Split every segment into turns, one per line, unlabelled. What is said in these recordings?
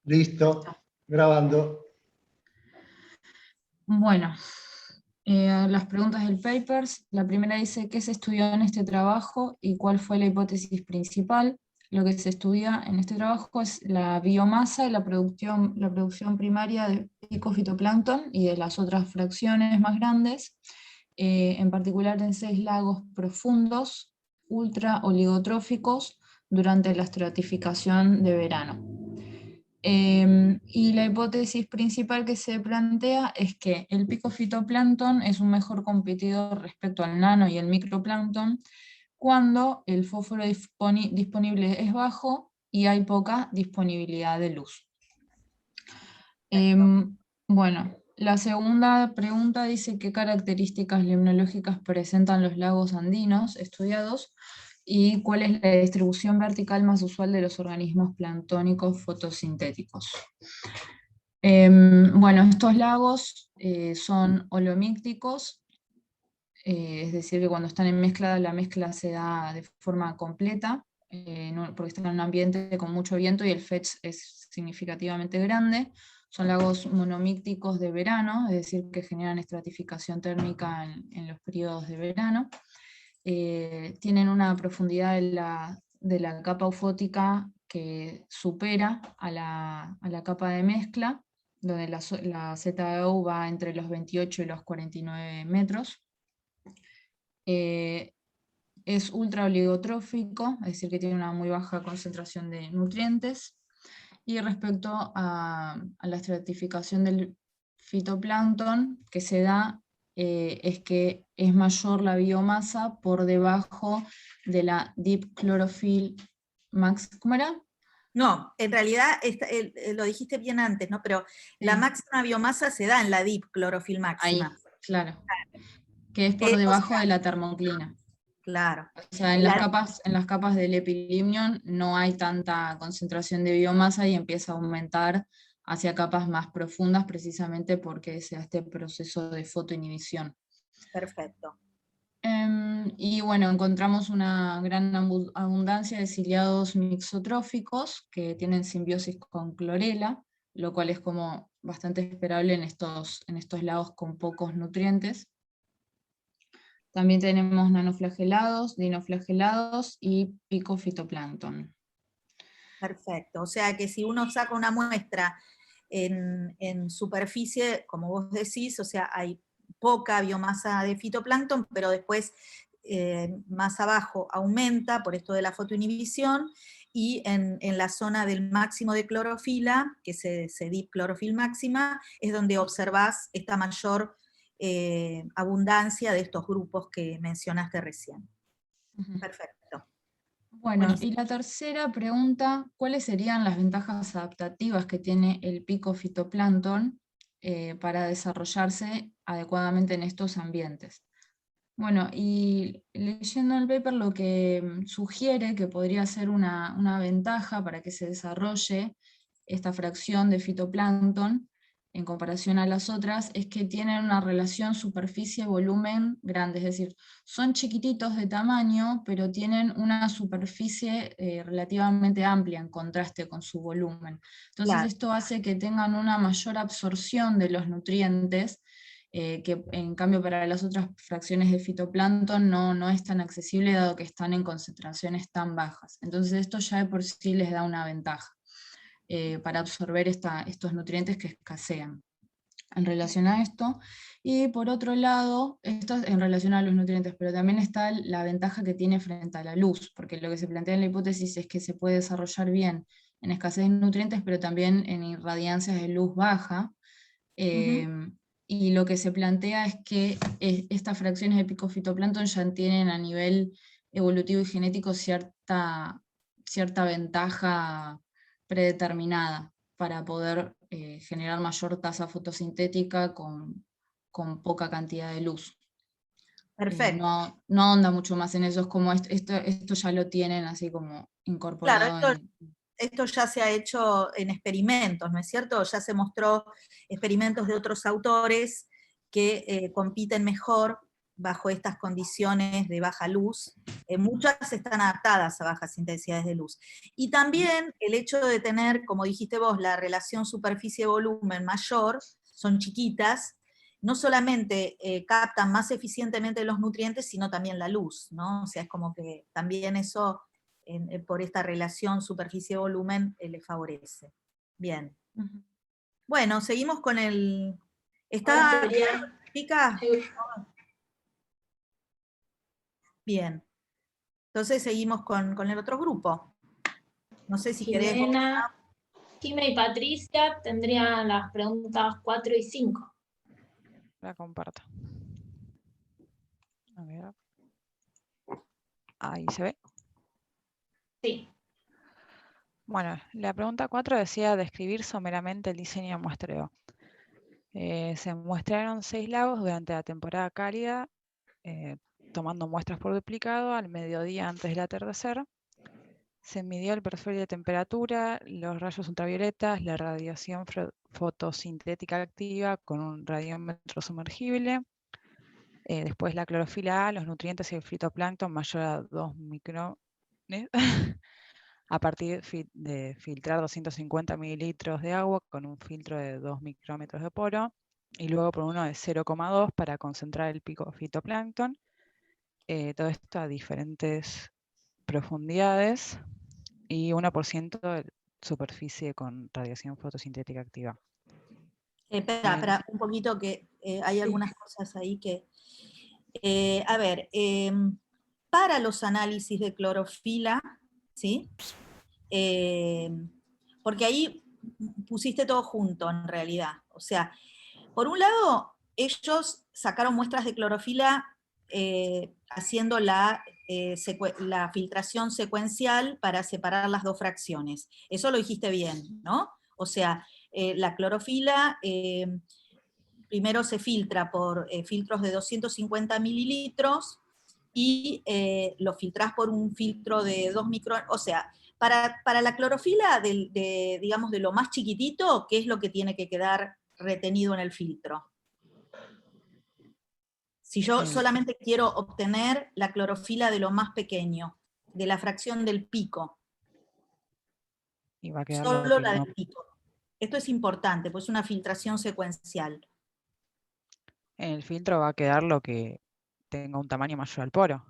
Listo, grabando.
Bueno, las preguntas del papers. La primera dice qué se estudió en este trabajo y cuál fue la hipótesis principal. Lo que se estudia en este trabajo es la biomasa y la producción primaria de picofitoplancton y de las otras fracciones más grandes, en particular en 6 lagos profundos, ultra oligotróficos, durante la estratificación de verano. Y la hipótesis principal que se plantea es que el picofitoplancton es un mejor competidor respecto al nano y el microplancton cuando el fósforo disponible es bajo y hay poca disponibilidad de luz. Bueno, la segunda pregunta dice qué características limnológicas presentan los lagos andinos estudiados y cuál es la distribución vertical más usual de los organismos planctónicos fotosintéticos. Bueno, estos lagos son holomícticos, es decir, que cuando están en mezcla, la mezcla se da de forma completa, porque están en un ambiente con mucho viento y el fetch es significativamente grande. Son lagos monomícticos de verano, es decir, que generan estratificación térmica en los periodos de verano. Tienen una profundidad de la capa eufótica que supera a la capa de mezcla, donde la ZEU va entre los 28 y los 49 metros. Es ultra oligotrófico, es decir, que tiene una muy baja concentración de nutrientes. Y respecto a la estratificación del fitoplancton, que se da es que es mayor la biomasa por debajo de la deep chlorophyll max. ¿Cómo era?
No, en realidad lo dijiste bien antes, ¿no? Pero la máxima biomasa se da en la deep chlorophyll máxima.
Ahí, claro. Que es por debajo de la termoclina.
Claro.
O sea, en las capas del epilimnion no hay tanta concentración de biomasa y empieza a aumentar hacia capas más profundas precisamente porque se da este proceso de fotoinhibición.
Perfecto.
Y bueno, encontramos una gran abundancia de ciliados mixotróficos que tienen simbiosis con clorela, lo cual es como bastante esperable en estos lagos con pocos nutrientes. También tenemos nanoflagelados, dinoflagelados y picofitoplancton.
Perfecto, o sea que si uno saca una muestra en superficie, como vos decís, o sea, hay poca biomasa de fitoplancton, pero después más abajo aumenta por esto de la fotoinhibición, y en la zona del máximo de clorofila, que se deep chlorophyll máxima, es donde observás esta mayor abundancia de estos grupos que mencionaste recién. Perfecto.
Bueno,
Buenísimo.
y la tercera pregunta, ¿cuáles serían las ventajas adaptativas que tiene el picofitoplancton para desarrollarse adecuadamente en estos ambientes? Bueno, y leyendo el paper lo que sugiere que podría ser una ventaja para que se desarrolle esta fracción de fitoplancton en comparación a las otras, es que tienen una relación superficie-volumen grande, es decir, son chiquititos de tamaño, pero tienen una superficie relativamente amplia en contraste con su volumen. Entonces
Claro.
esto hace que tengan una mayor absorción de los nutrientes, que en cambio para las otras fracciones de fitoplancton no es tan accesible dado que están en concentraciones tan bajas. Entonces esto ya de por sí les da una ventaja para absorber estos nutrientes que escasean en relación a esto. Y por otro lado, esto es en relación a los nutrientes, pero también está la ventaja que tiene frente a la luz, porque lo que se plantea en la hipótesis es que se puede desarrollar bien en escasez de nutrientes, pero también en irradiancias de luz baja. Y lo que se plantea es que estas fracciones de picofitoplancton ya tienen a nivel evolutivo y genético cierta ventaja predeterminada para poder generar mayor tasa fotosintética con poca cantidad de luz.
Perfecto.
No ahonda mucho más en eso, es como esto ya lo tienen así como incorporado.
Claro, esto ya se ha hecho en experimentos, ¿no es cierto? Ya se mostró experimentos de otros autores que compiten mejor bajo estas condiciones de baja luz. Muchas están adaptadas a bajas intensidades de luz. Y también el hecho de tener, como dijiste vos, la relación superficie-volumen mayor, son chiquitas, no solamente captan más eficientemente los nutrientes, sino también la luz, ¿no? O sea, es como que también eso, por esta relación superficie-volumen, le favorece. Bien. Bueno, seguimos con el... ¿Está pica? Bien. Entonces seguimos con el otro grupo. No sé si querés...
Jimena, Jimena y Patricia tendrían las preguntas 4 y 5.
La comparto. A ver. Ahí se ve.
Sí.
Bueno, la pregunta 4 decía describir someramente el diseño de muestreo. Se muestrearon 6 lagos durante la temporada cálida, tomando muestras por duplicado al mediodía antes del atardecer. Se midió el perfil de temperatura, los rayos ultravioletas, la radiación fotosintética activa con un radiómetro sumergible. Después la clorofila A, los nutrientes y el fitoplancton mayor a 2 micrones. A partir de filtrar 250 mililitros de agua con un filtro de 2 micrómetros de poro, y luego por uno de 0,2 para concentrar el pico fitoplancton. Todo esto a diferentes profundidades y 1% de superficie con radiación fotosintética activa.
Espera, un poquito que hay algunas cosas ahí que... a ver, para los análisis de clorofila, ¿sí? Porque ahí pusiste todo junto en realidad. O sea, por un lado, ellos sacaron muestras de clorofila haciendo la filtración secuencial para separar las dos fracciones. Eso lo dijiste bien, ¿no? O sea, la clorofila primero se filtra por filtros de 250 mililitros y lo filtrás por un filtro de 2 micrones. O sea, para la clorofila, digamos, de lo más chiquitito, ¿qué es lo que tiene que quedar retenido en el filtro? Si yo solamente quiero obtener la clorofila de lo más pequeño, de la fracción del pico,
Y va a quedar
solo la del pico. Esto es importante, pues es una filtración secuencial.
En el filtro va a quedar lo que tenga un tamaño mayor al poro.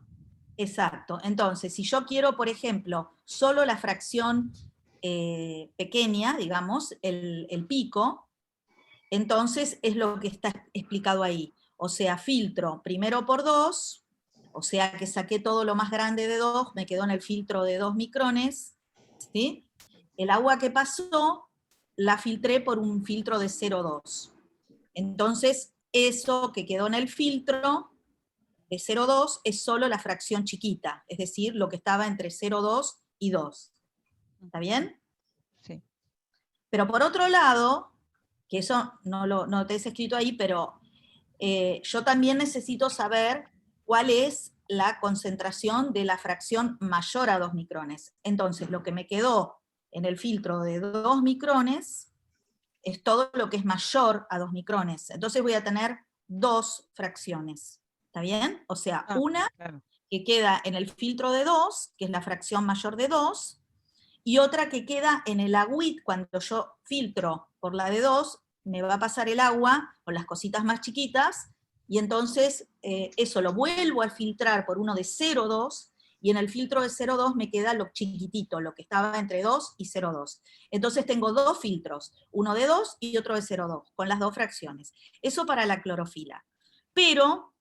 Exacto. Entonces, si yo quiero, por ejemplo, solo la fracción pequeña, digamos, el pico, entonces es lo que está explicado ahí. O sea, filtro primero por 2, o sea que saqué todo lo más grande de 2, me quedó en el filtro de 2 micrones, ¿sí? El agua que pasó, la filtré por un filtro de 0,2. Entonces, eso que quedó en el filtro de 0,2 es solo la fracción chiquita, es decir, lo que estaba entre 0,2 y 2. ¿Está bien?
Sí.
Pero por otro lado, que eso no te he escrito ahí, pero yo también necesito saber cuál es la concentración de la fracción mayor a 2 micrones. Entonces, lo que me quedó en el filtro de 2 micrones es todo lo que es mayor a 2 micrones. Entonces voy a tener 2 fracciones. ¿Está bien? O sea, una
claro,
que queda en el filtro de 2, que es la fracción mayor de 2, y otra que queda en el agüit, cuando yo filtro por la de 2, me va a pasar el agua con las cositas más chiquitas, y entonces eso lo vuelvo a filtrar por uno de 0,2, y en el filtro de 0,2 me queda lo chiquitito, lo que estaba entre 2 y 0,2. Entonces tengo dos filtros, uno de 2 y otro de 0,2, con las dos fracciones. Eso para la clorofila. Pero,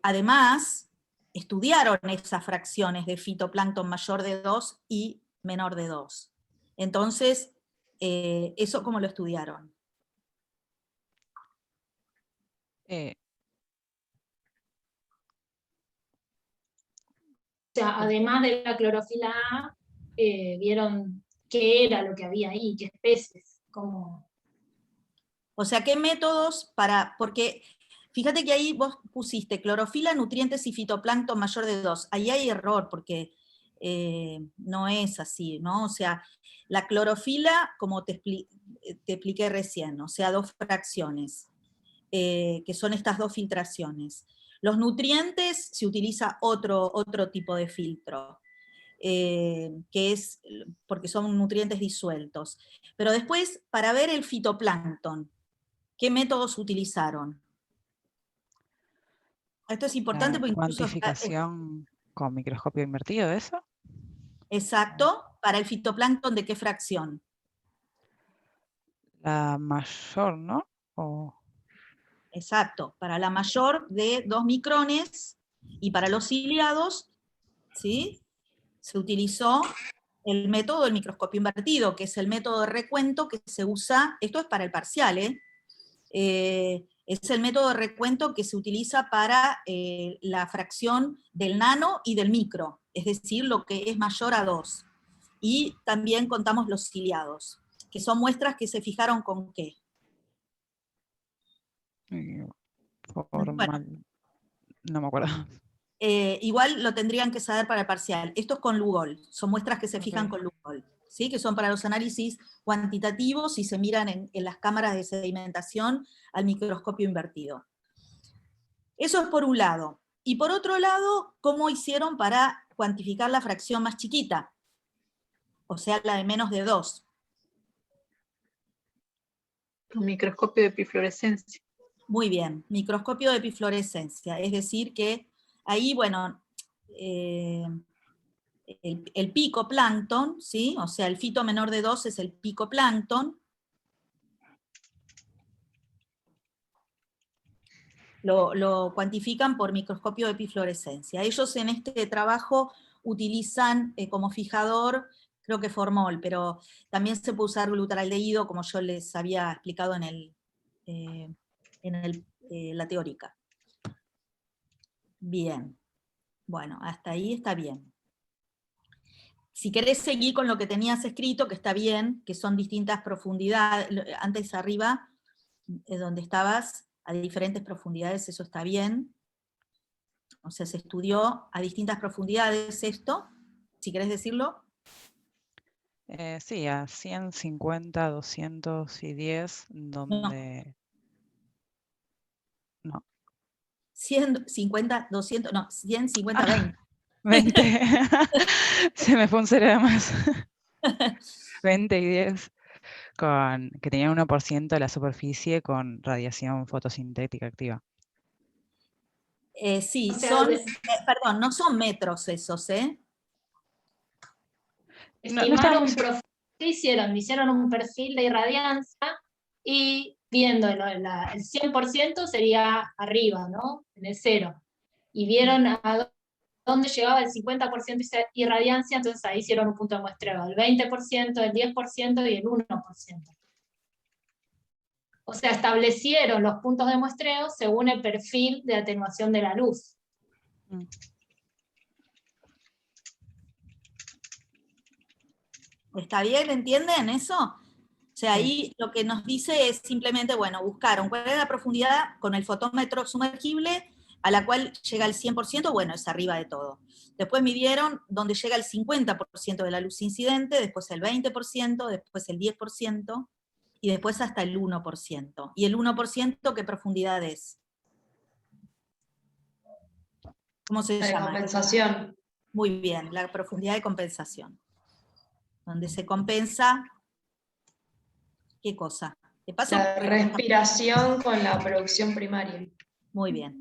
además, estudiaron esas fracciones de fitoplancton mayor de 2 y menor de 2. Entonces, ¿eso cómo lo estudiaron?
O sea, además de la clorofila A, vieron qué era lo que había ahí, qué especies, cómo...
O sea, ¿qué métodos porque fíjate que ahí vos pusiste clorofila, nutrientes y fitoplancton mayor de 2. Ahí hay error, porque no es así, ¿no? O sea, la clorofila, como te expliqué recién, o sea, dos fracciones. que son estas dos filtraciones. Los nutrientes se utiliza otro tipo de filtro, que es porque son nutrientes disueltos. Pero después, para ver el fitoplancton, ¿qué métodos utilizaron? Esto es importante porque incluso...
¿Cuantificación con microscopio invertido de eso?
Exacto, para el fitoplancton, ¿de qué fracción?
La mayor, ¿no? O...
Exacto, para la mayor de 2 micrones, y para los ciliados, ¿sí?, se utilizó el método del microscopio invertido, que es el método de recuento que se usa, esto es para el parcial, es el método de recuento que se utiliza para la fracción del nano y del micro, es decir, lo que es mayor a 2. Y también contamos los ciliados, que son muestras que se fijaron con ¿qué?
Formal. No me acuerdo.
Igual lo tendrían que saber para el parcial. Esto es con Lugol, son muestras que se fijan con Lugol, ¿sí? Que son para los análisis cuantitativos y se miran en las cámaras de sedimentación al microscopio invertido. Eso es por un lado. Y por otro lado, ¿cómo hicieron para cuantificar la fracción más chiquita? O sea, la de menos de 2.
Un microscopio de epifluorescencia.
Muy bien, microscopio de epifluorescencia. Es decir que ahí, bueno, el picoplancton, ¿sí? O sea, el fito menor de 2 es el picoplancton. Lo cuantifican por microscopio de epifluorescencia. Ellos en este trabajo utilizan como fijador, creo que formol, pero también se puede usar glutaraldehído, como yo les había explicado en la teórica. Bien. Bueno, hasta ahí está bien. Si querés seguir con lo que tenías escrito, que está bien, que son distintas profundidades, antes arriba, donde estabas, a diferentes profundidades, eso está bien. O sea, se estudió a distintas profundidades esto, si querés decirlo.
Sí, a 150, 210, donde... No.
150, 200, no, 150, 20.
20. Se me fue un cerebro más. 20 y 10, que tenían 1% de la superficie con radiación fotosintética activa.
Sí,
O sea,
son, perdón, no son metros esos, ¿eh?
Estimaron ¿qué hicieron? Hicieron un perfil de irradiancia y viendo el 100% sería arriba, ¿no? En el 0. Y vieron a dónde llegaba el 50% de irradiancia, entonces ahí hicieron un punto de muestreo, el 20%, el 10% y el 1%. O sea, establecieron los puntos de muestreo según el perfil de atenuación de la luz.
¿Está bien? ¿Entienden eso? O sea,
Sí.
ahí lo que nos dice es simplemente, bueno, buscaron cuál es la profundidad con el fotómetro sumergible a la cual llega el 100%, bueno, es arriba de todo. Después midieron donde llega el 50% de la luz incidente, después el 20%, después el 10%, y después hasta el 1%. ¿Y el 1% qué profundidad es? ¿Cómo se
La de
llama?
compensación.
Muy bien, la profundidad de compensación. Donde se compensa, ¿qué cosa? De paso,
La respiración con la producción primaria.
muy bien.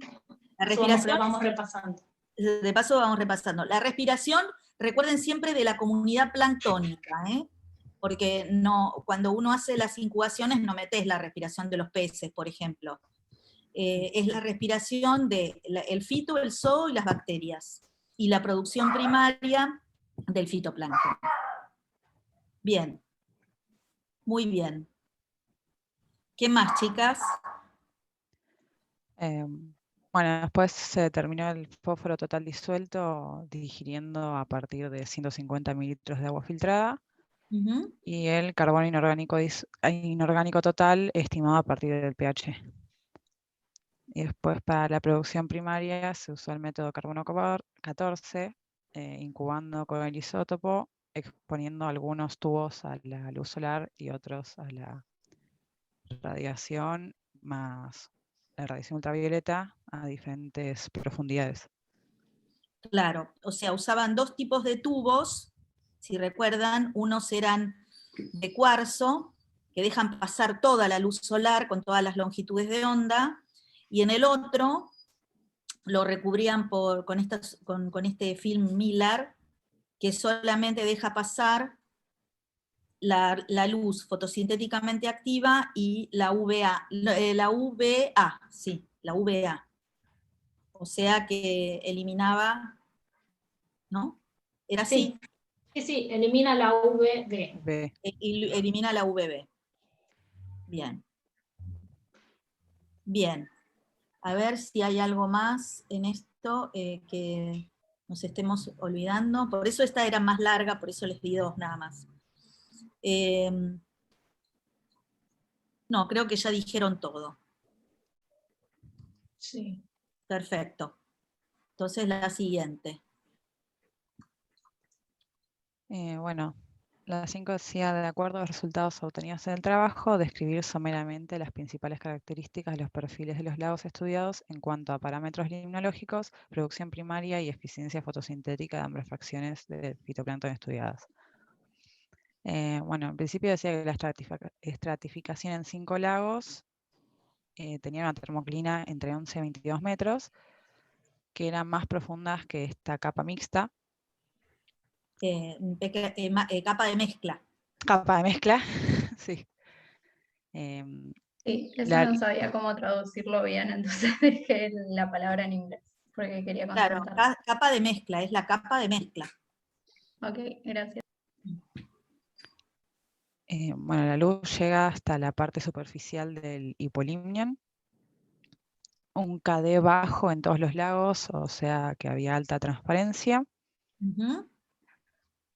La
Eso
respiración,
vamos repasando.
de paso vamos repasando. La respiración, recuerden siempre de la comunidad planctónica, porque no, cuando uno hace las incubaciones no metes la respiración de los peces, por ejemplo. Es la respiración del fito, el zoo y las bacterias, y la producción primaria del fitoplancton. Bien. Muy bien. ¿Qué más, chicas?
Bueno, después se terminó el fósforo total disuelto digiriendo a partir de 150 mililitros de agua filtrada, y el carbono inorgánico total estimado a partir del pH. Y después para la producción primaria se usó el método carbono 14, incubando con el isótopo, exponiendo algunos tubos a la luz solar y otros a la radiación, más la radiación ultravioleta a diferentes profundidades.
Claro, o sea, usaban dos tipos de tubos, si recuerdan, unos eran de cuarzo, que dejan pasar toda la luz solar con todas las longitudes de onda, y en el otro lo recubrían con este film Miller, que solamente deja pasar la luz fotosintéticamente activa y la UVA, la UVA. O sea que eliminaba, ¿no? ¿Era así?
Sí, elimina la UVB.
B.
Elimina la UVB. Bien. Bien. A ver si hay algo más en esto que nos estemos olvidando. Por eso esta era más larga, por eso les di dos nada más. No, creo que ya dijeron todo.
Sí.
Perfecto. Entonces la siguiente.
Bueno, la 5 decía, de acuerdo a los resultados obtenidos en el trabajo, describir someramente las principales características de los perfiles de los lagos estudiados en cuanto a parámetros limnológicos, producción primaria y eficiencia fotosintética de ambas fracciones de fitoplancton estudiadas. Bueno, en principio decía que la estratificación en 5 lagos tenía una termoclina entre 11 y 22 metros, que eran más profundas que esta capa mixta.
Capa de mezcla.
Capa de mezcla, sí.
Sí, eso no sabía cómo traducirlo bien, entonces dejé la palabra en inglés, porque quería
Claro,
consultar.
capa de mezcla, es la capa de mezcla.
Ok, gracias.
Bueno, la luz llega hasta la parte superficial del hipolimnion. Un KD bajo en todos los lagos, o sea que había alta transparencia.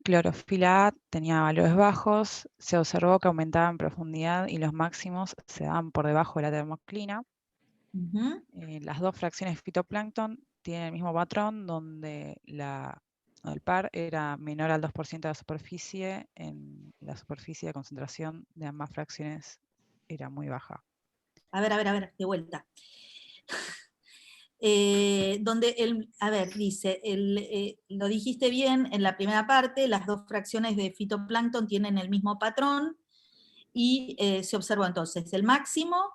Clorofila A tenía valores bajos, se observó que aumentaba en profundidad y los máximos se daban por debajo de la termoclina. Las dos fracciones de fitoplancton tienen el mismo patrón, donde el par era menor al 2% de la superficie, en la superficie de concentración de ambas fracciones era muy baja.
A ver, de vuelta. Dice, lo dijiste bien en la primera parte, las dos fracciones de fitoplancton tienen el mismo patrón, y se observó entonces el máximo,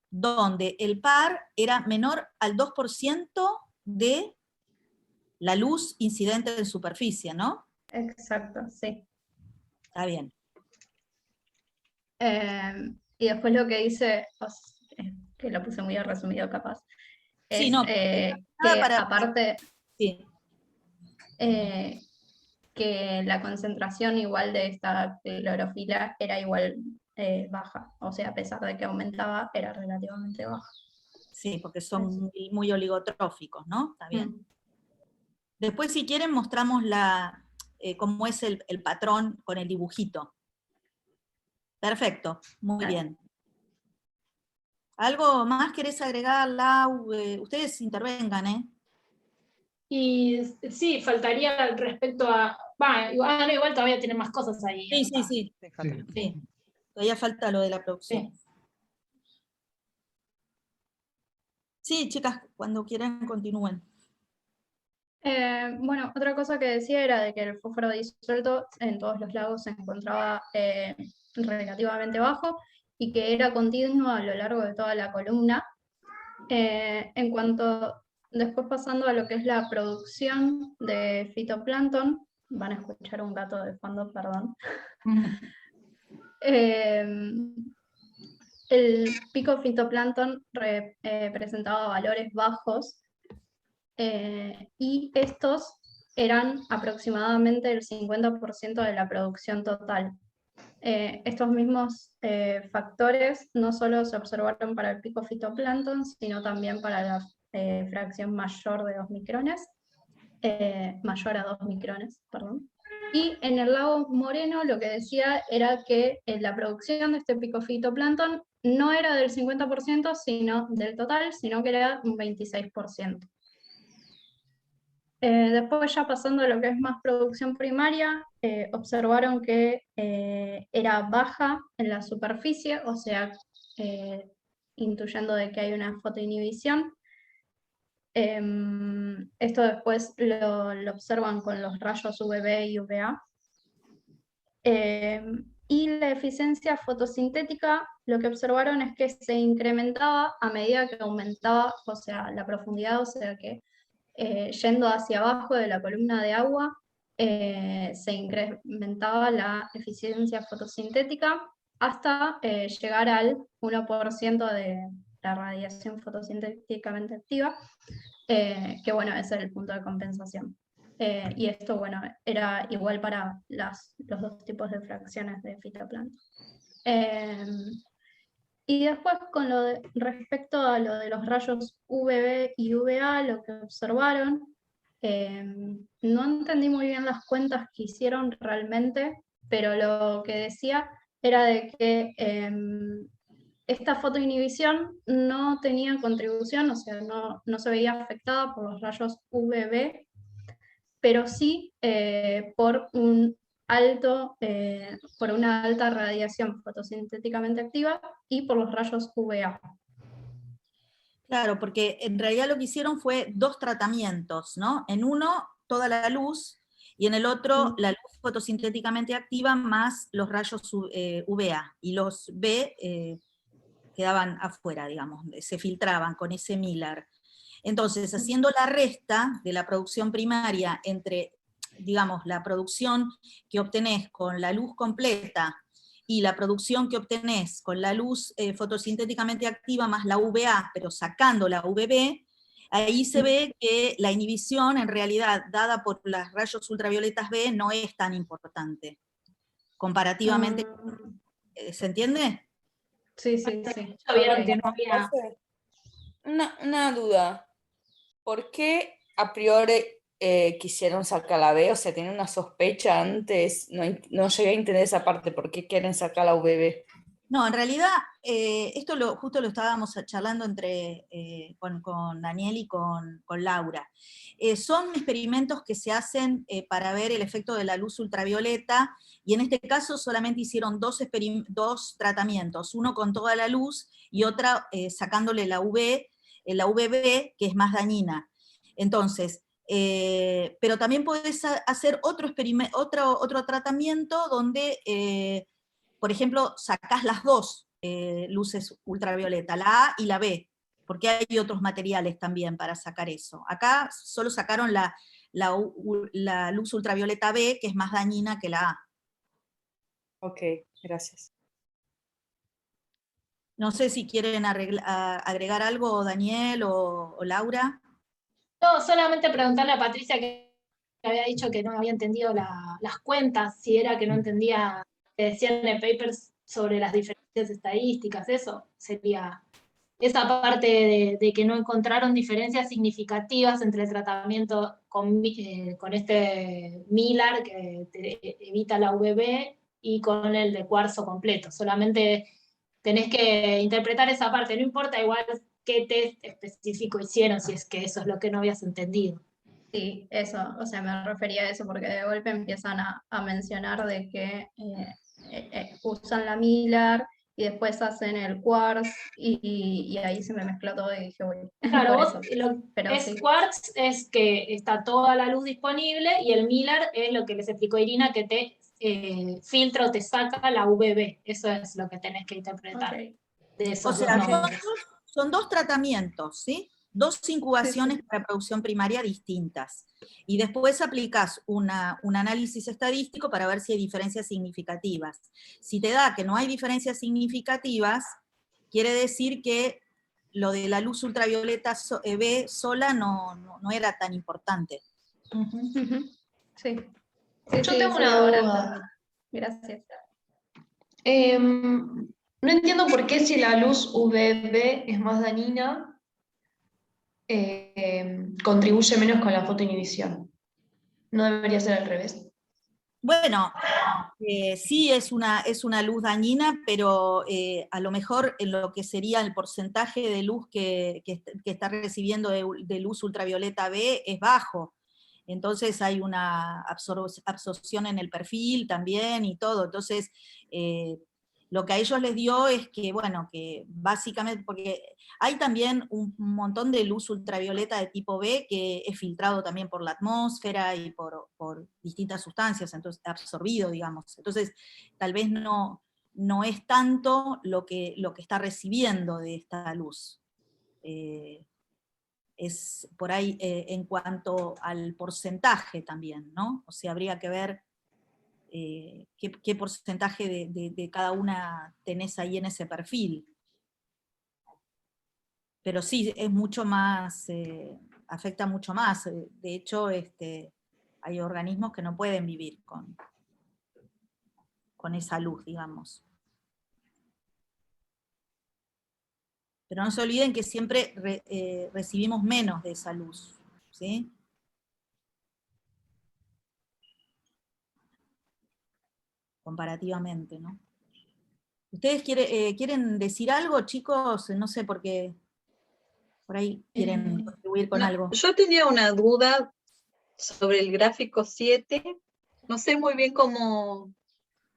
donde el par era menor al 2% de la luz incidente en superficie, ¿no?
Exacto, sí.
Está bien.
Y después lo que dice, que lo puse muy resumido capaz, es
Sí, no,
que aparte
sí.
Que la concentración igual de esta clorofila era igual baja, o sea, a pesar de que aumentaba, era relativamente baja.
Sí, porque son muy oligotróficos, ¿no? Está bien.
Mm.
Después, si quieren, mostramos cómo es el patrón con el dibujito. Perfecto, muy bien. ¿Algo más querés agregar, Lau? Ustedes intervengan, ¿eh?
Y sí, faltaría respecto a... no, igual todavía tiene más cosas ahí.
Sí. Todavía falta lo de la producción. Sí, chicas, cuando quieran continúen.
Bueno, otra cosa que decía era de que el fósforo disuelto en todos los lagos se encontraba relativamente bajo y que era continuo a lo largo de toda la columna. En cuanto, después pasando a lo que es la producción de fitoplancton, van a escuchar un gato de fondo, perdón. El pico fitoplancton presentaba valores bajos y estos eran aproximadamente el 50% de la producción total. Estos mismos factores no solo se observaron para el pico fitoplancton, sino también para la fracción mayor de 2 micrones, mayor a 2 micrones, perdón. Y en el lago Moreno lo que decía era que la producción de este pico fitoplancton no era del 50% sino del total, sino que era un 26%. Después ya pasando a lo que es más producción primaria, observaron que era baja en la superficie, o sea, intuyendo de que hay una fotoinhibición. Esto después lo observan con los rayos UVB y UVA. Y la eficiencia fotosintética, lo que observaron es que se incrementaba a medida que aumentaba, o sea, la profundidad, o sea que yendo hacia abajo de la columna de agua, se incrementaba la eficiencia fotosintética hasta llegar al 1% de la radiación fotosintéticamente activa, que bueno, ese es el punto de compensación. Y esto, bueno, era igual para los dos tipos de fracciones de fitoplancton. Y después, respecto a lo de los rayos UVB y UVA, lo que observaron, no entendí muy bien las cuentas que hicieron realmente, pero lo que decía era de que esta fotoinhibición no tenía contribución, o sea, no se veía afectada por los rayos UVB, pero sí por una alta radiación fotosintéticamente activa y por los rayos UVA.
Claro, porque en realidad lo que hicieron fue 2 tratamientos, ¿no? En uno, toda la luz, y en el otro, la luz fotosintéticamente activa más los rayos UVA, y los B quedaban afuera, digamos, se filtraban con ese Miller. Entonces, haciendo la resta de la producción primaria entre, digamos, la producción que obtenés con la luz completa y la producción que obtenés con la luz fotosintéticamente activa más la UVA, pero sacando la UVB, ahí se ve que la inhibición, en realidad, dada por los rayos ultravioletas B, no es tan importante, comparativamente. ¿Se entiende?
Sí, sí, sí.
Vieron que
Ok.
no había...
Una duda. ¿Por qué a priori quisieron sacar la B? O sea, ¿tienen una sospecha antes? No llegué a entender esa parte. ¿Por qué quieren sacar la UVB?
No, en realidad, esto justo lo estábamos charlando con Daniel y con Laura. Son experimentos que se hacen para ver el efecto de la luz ultravioleta, y en este caso solamente hicieron dos tratamientos, uno con toda la luz y otra sacándole la UVB, que es más dañina. Entonces, pero también podés hacer otro tratamiento donde... por ejemplo, sacás las dos luces ultravioleta, la A y la B, porque hay otros materiales también para sacar eso. Acá solo sacaron la luz ultravioleta B, que es más dañina que la A.
Ok, gracias.
No sé si quieren agregar algo, Daniel o Laura.
No, solamente preguntarle a Patricia que había dicho que no había entendido las cuentas, si era que no entendía que decían en el papers sobre las diferencias estadísticas, eso sería esa parte de que no encontraron diferencias significativas entre el tratamiento con este Miller, que te evita la UVB, y con el de cuarzo completo. Solamente tenés que interpretar esa parte, no importa igual qué test específico hicieron, si es que eso es lo que no habías entendido.
Sí, eso, o sea, me refería a eso porque de golpe empiezan a mencionar de que usan la Miller y después hacen el quartz y ahí se me mezcló todo y dije, uy,
Claro,
por eso.
lo
Pero
es
sí.
quartz es que está toda la luz disponible, y el Miller es lo que les explicó Irina, que te filtra o te saca la UVB. Eso es lo que tenés que interpretar.
Okay.
De
O
esos
sea,
dos nombres.
son 2 tratamientos, ¿sí? 2 incubaciones para producción primaria distintas. Y después aplicás un análisis estadístico para ver si hay diferencias significativas. Si te da que no hay diferencias significativas, quiere decir que lo de la luz ultravioleta B sola no era tan importante.
Sí.
Yo tengo una
ahora
duda.
entendí. Gracias.
No entiendo por qué si la luz UVB es más dañina, contribuye menos con la fotoinhibición. ¿No debería ser al revés?
Bueno, sí es una luz dañina, pero a lo mejor en lo que sería el porcentaje de luz que está recibiendo de luz ultravioleta B es bajo. Entonces hay una absorción en el perfil también y todo. Entonces, lo que a ellos les dio es que, bueno, que básicamente, porque hay también un montón de luz ultravioleta de tipo B que es filtrado también por la atmósfera y por distintas sustancias, entonces absorbido, digamos. Entonces, tal vez no es tanto lo que está recibiendo de esta luz. Es por ahí en cuanto al porcentaje también, ¿no? O sea, habría que ver qué porcentaje de cada una tenés ahí en ese perfil. Pero sí, es mucho más, afecta mucho más. De hecho, hay organismos que no pueden vivir con esa luz, digamos. Pero no se olviden que siempre recibimos menos de esa luz, ¿sí? Comparativamente, ¿no? ¿Ustedes quieren decir algo, chicos? No sé, porque por ahí quieren contribuir con
No,
algo.
yo tenía una duda sobre el gráfico 7. No sé muy bien cómo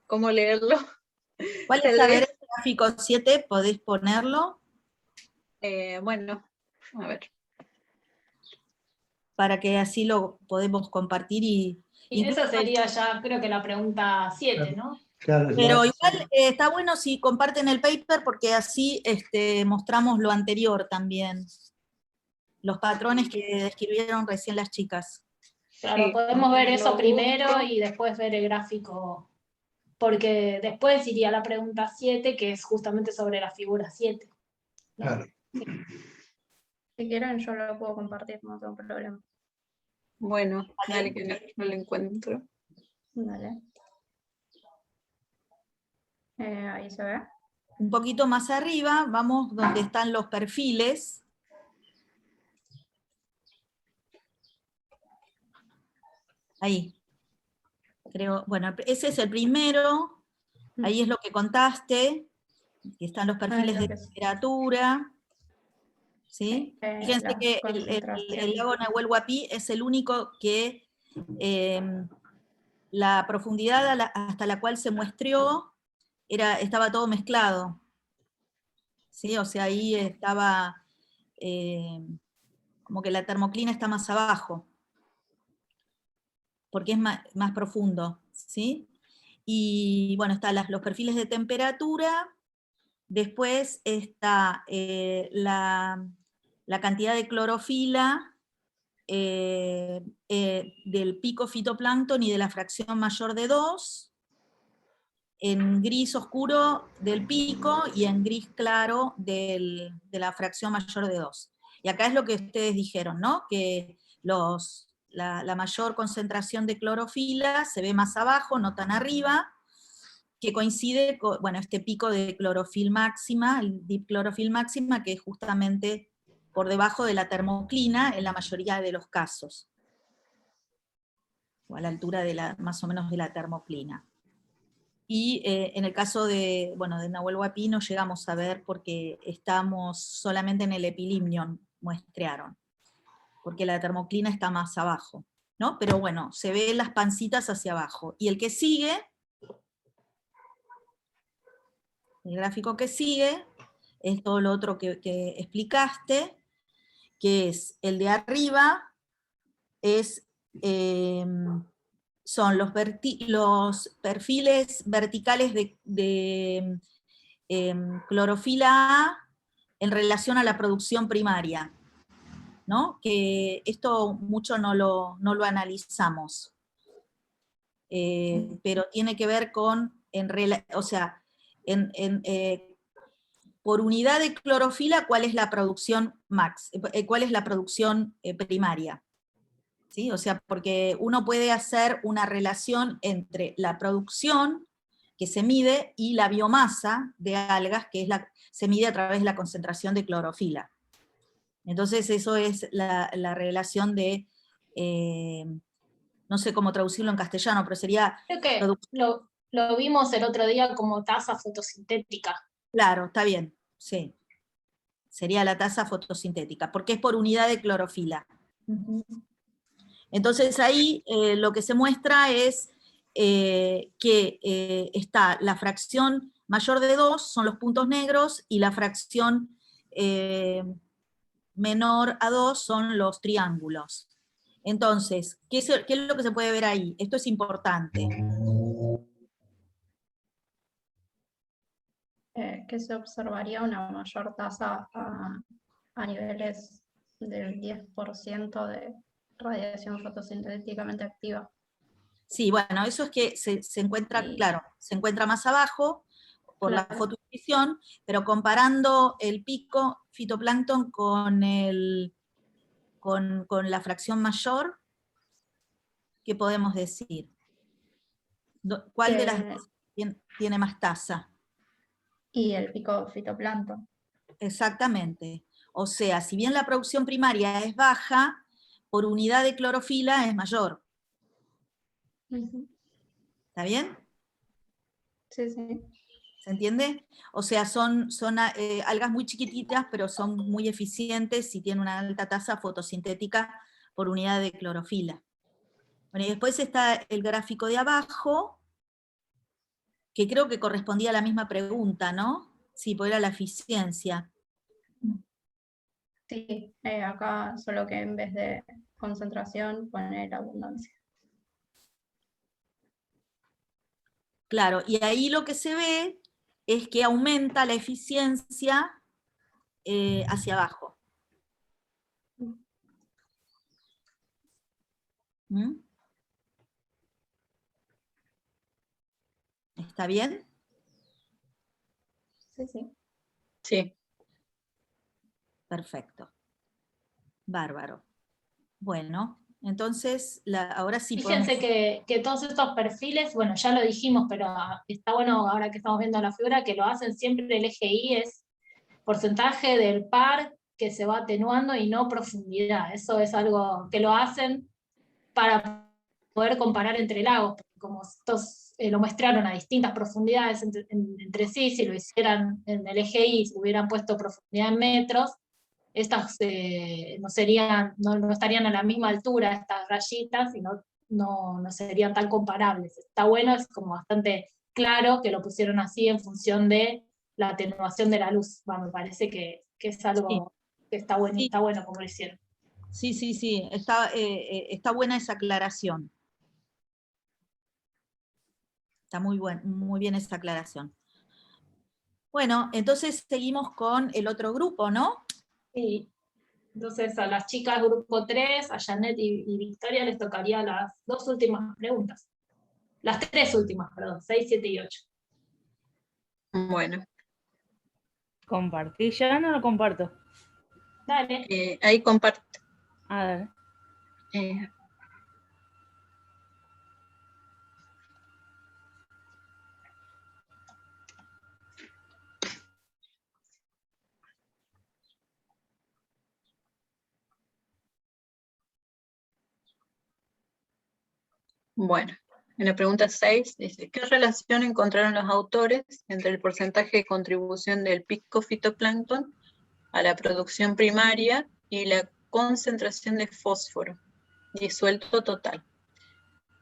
leerlo.
¿Cuál
Tal
es, a ver,
vez,
el gráfico 7? ¿Podés ponerlo?
bueno, a ver.
Para que así lo podemos compartir y
esa sería ya, creo que la pregunta 7, ¿no?
Claro,
pero
ya,
igual está bueno si comparten el paper porque así mostramos lo anterior también. Los patrones que describieron recién las chicas.
Claro,
Sí,
podemos ver
lo
eso primero
busco.
y después ver el gráfico, porque después iría la pregunta 7, que es justamente sobre la figura 7. ¿no?
claro.
Si quieren, yo lo puedo compartir, no tengo problema.
Bueno, dale que no lo encuentro.
Dale. Ahí se ve.
Un poquito más arriba, vamos donde están los perfiles. Ahí. Creo, bueno, ese es el primero. Ahí es lo que contaste. Que están los perfiles de temperatura. ¿Sí? Fíjense que el lago Nahuel Huapi es el único que la profundidad hasta la cual se muestreó estaba todo mezclado. ¿Sí? O sea, ahí estaba como que la termoclina está más abajo, porque es más profundo. ¿Sí? Y bueno, están los perfiles de temperatura, después está la cantidad de clorofila del pico fitoplancton y de la fracción mayor de 2, en gris oscuro del pico y en gris claro de la fracción mayor de 2. Y acá es lo que ustedes dijeron, ¿no? Que la mayor concentración de clorofila se ve más abajo, no tan arriba, que coincide con, bueno, este pico de clorofil máxima, el deep clorofil máxima, que es justamente por debajo de la termoclina en la mayoría de los casos, o a la altura más o menos de la termoclina. Y en el caso de Nahuel Huapi no llegamos a ver porque estamos solamente en el epilimnion, muestrearon, porque la termoclina está más abajo, ¿no? Pero bueno, se ven las pancitas hacia abajo. Y el que sigue, el gráfico que sigue, es todo lo otro que explicaste, que es el de arriba, son los perfiles verticales de clorofila A en relación a la producción primaria, ¿no? Que esto mucho no lo analizamos, pero tiene que ver con, por unidad de clorofila, ¿cuál es la producción cuál es la producción primaria? ¿Sí? O sea, porque uno puede hacer una relación entre la producción que se mide y la biomasa de algas, que se mide a través de la concentración de clorofila. Entonces eso es la relación de, no sé cómo traducirlo en castellano, pero sería...
Creo que lo vimos el otro día como tasa fotosintética.
Claro, está bien, sí. Sería la tasa fotosintética, porque es por unidad de clorofila. Entonces ahí lo que se muestra es está la fracción mayor de 2, son los puntos negros, y la fracción menor a 2 son los triángulos. Entonces, ¿qué es lo que se puede ver ahí? Esto es importante.
Que se observaría una mayor tasa a niveles del 10% de radiación fotosintéticamente activa.
Sí, bueno, eso es que se encuentra, claro, se encuentra más abajo por la fotoinhibición, pero comparando el pico fitoplancton con la fracción mayor, ¿qué podemos decir? ¿Cuál de las dos tiene más tasa?
Y el pico fitoplancton.
Exactamente. O sea, si bien la producción primaria es baja, por unidad de clorofila es mayor. ¿Está bien?
Sí, sí.
¿Se entiende? O sea, son algas muy chiquititas, pero son muy eficientes y tienen una alta tasa fotosintética por unidad de clorofila. Bueno, y después está el gráfico de abajo, que creo que correspondía a la misma pregunta, ¿no? Sí, pues era la eficiencia.
Sí, acá solo que en vez de concentración pone la abundancia.
Claro, y ahí lo que se ve es que aumenta la eficiencia hacia abajo. ¿Mm? ¿Está bien?
Sí, sí.
Sí.
Perfecto. Bárbaro. Bueno, entonces ahora sí podemos...
Fíjense que todos estos perfiles, bueno, ya lo dijimos, pero está bueno ahora que estamos viendo la figura, que lo hacen siempre el eje Y, es porcentaje del par que se va atenuando y no profundidad. Eso es algo que lo hacen para poder comparar entre lagos, porque como estos lo muestraron a distintas profundidades entre sí, si lo hicieran en el eje Y, si hubieran puesto profundidad en metros, estas no estarían a la misma altura, estas rayitas, y no serían tan comparables. Está bueno, es como bastante claro que lo pusieron así en función de la atenuación de la luz. Bueno, me parece que es algo que está bueno,
Sí.
está bueno como lo hicieron.
Sí, está buena esa aclaración. Está muy bien esa aclaración. Bueno, entonces seguimos con el otro grupo, ¿no?
Sí. Entonces a las chicas grupo 3, a Janet y Victoria, les tocaría las dos últimas preguntas. Las tres últimas, perdón, 6, 7 y 8.
Bueno.
¿Compartí ya? No lo comparto.
Dale.
Ahí comparto.
A ver.
Bueno, en la pregunta 6 dice, ¿qué relación encontraron los autores entre el porcentaje de contribución del pico fitoplancton a la producción primaria y la concentración de fósforo disuelto total?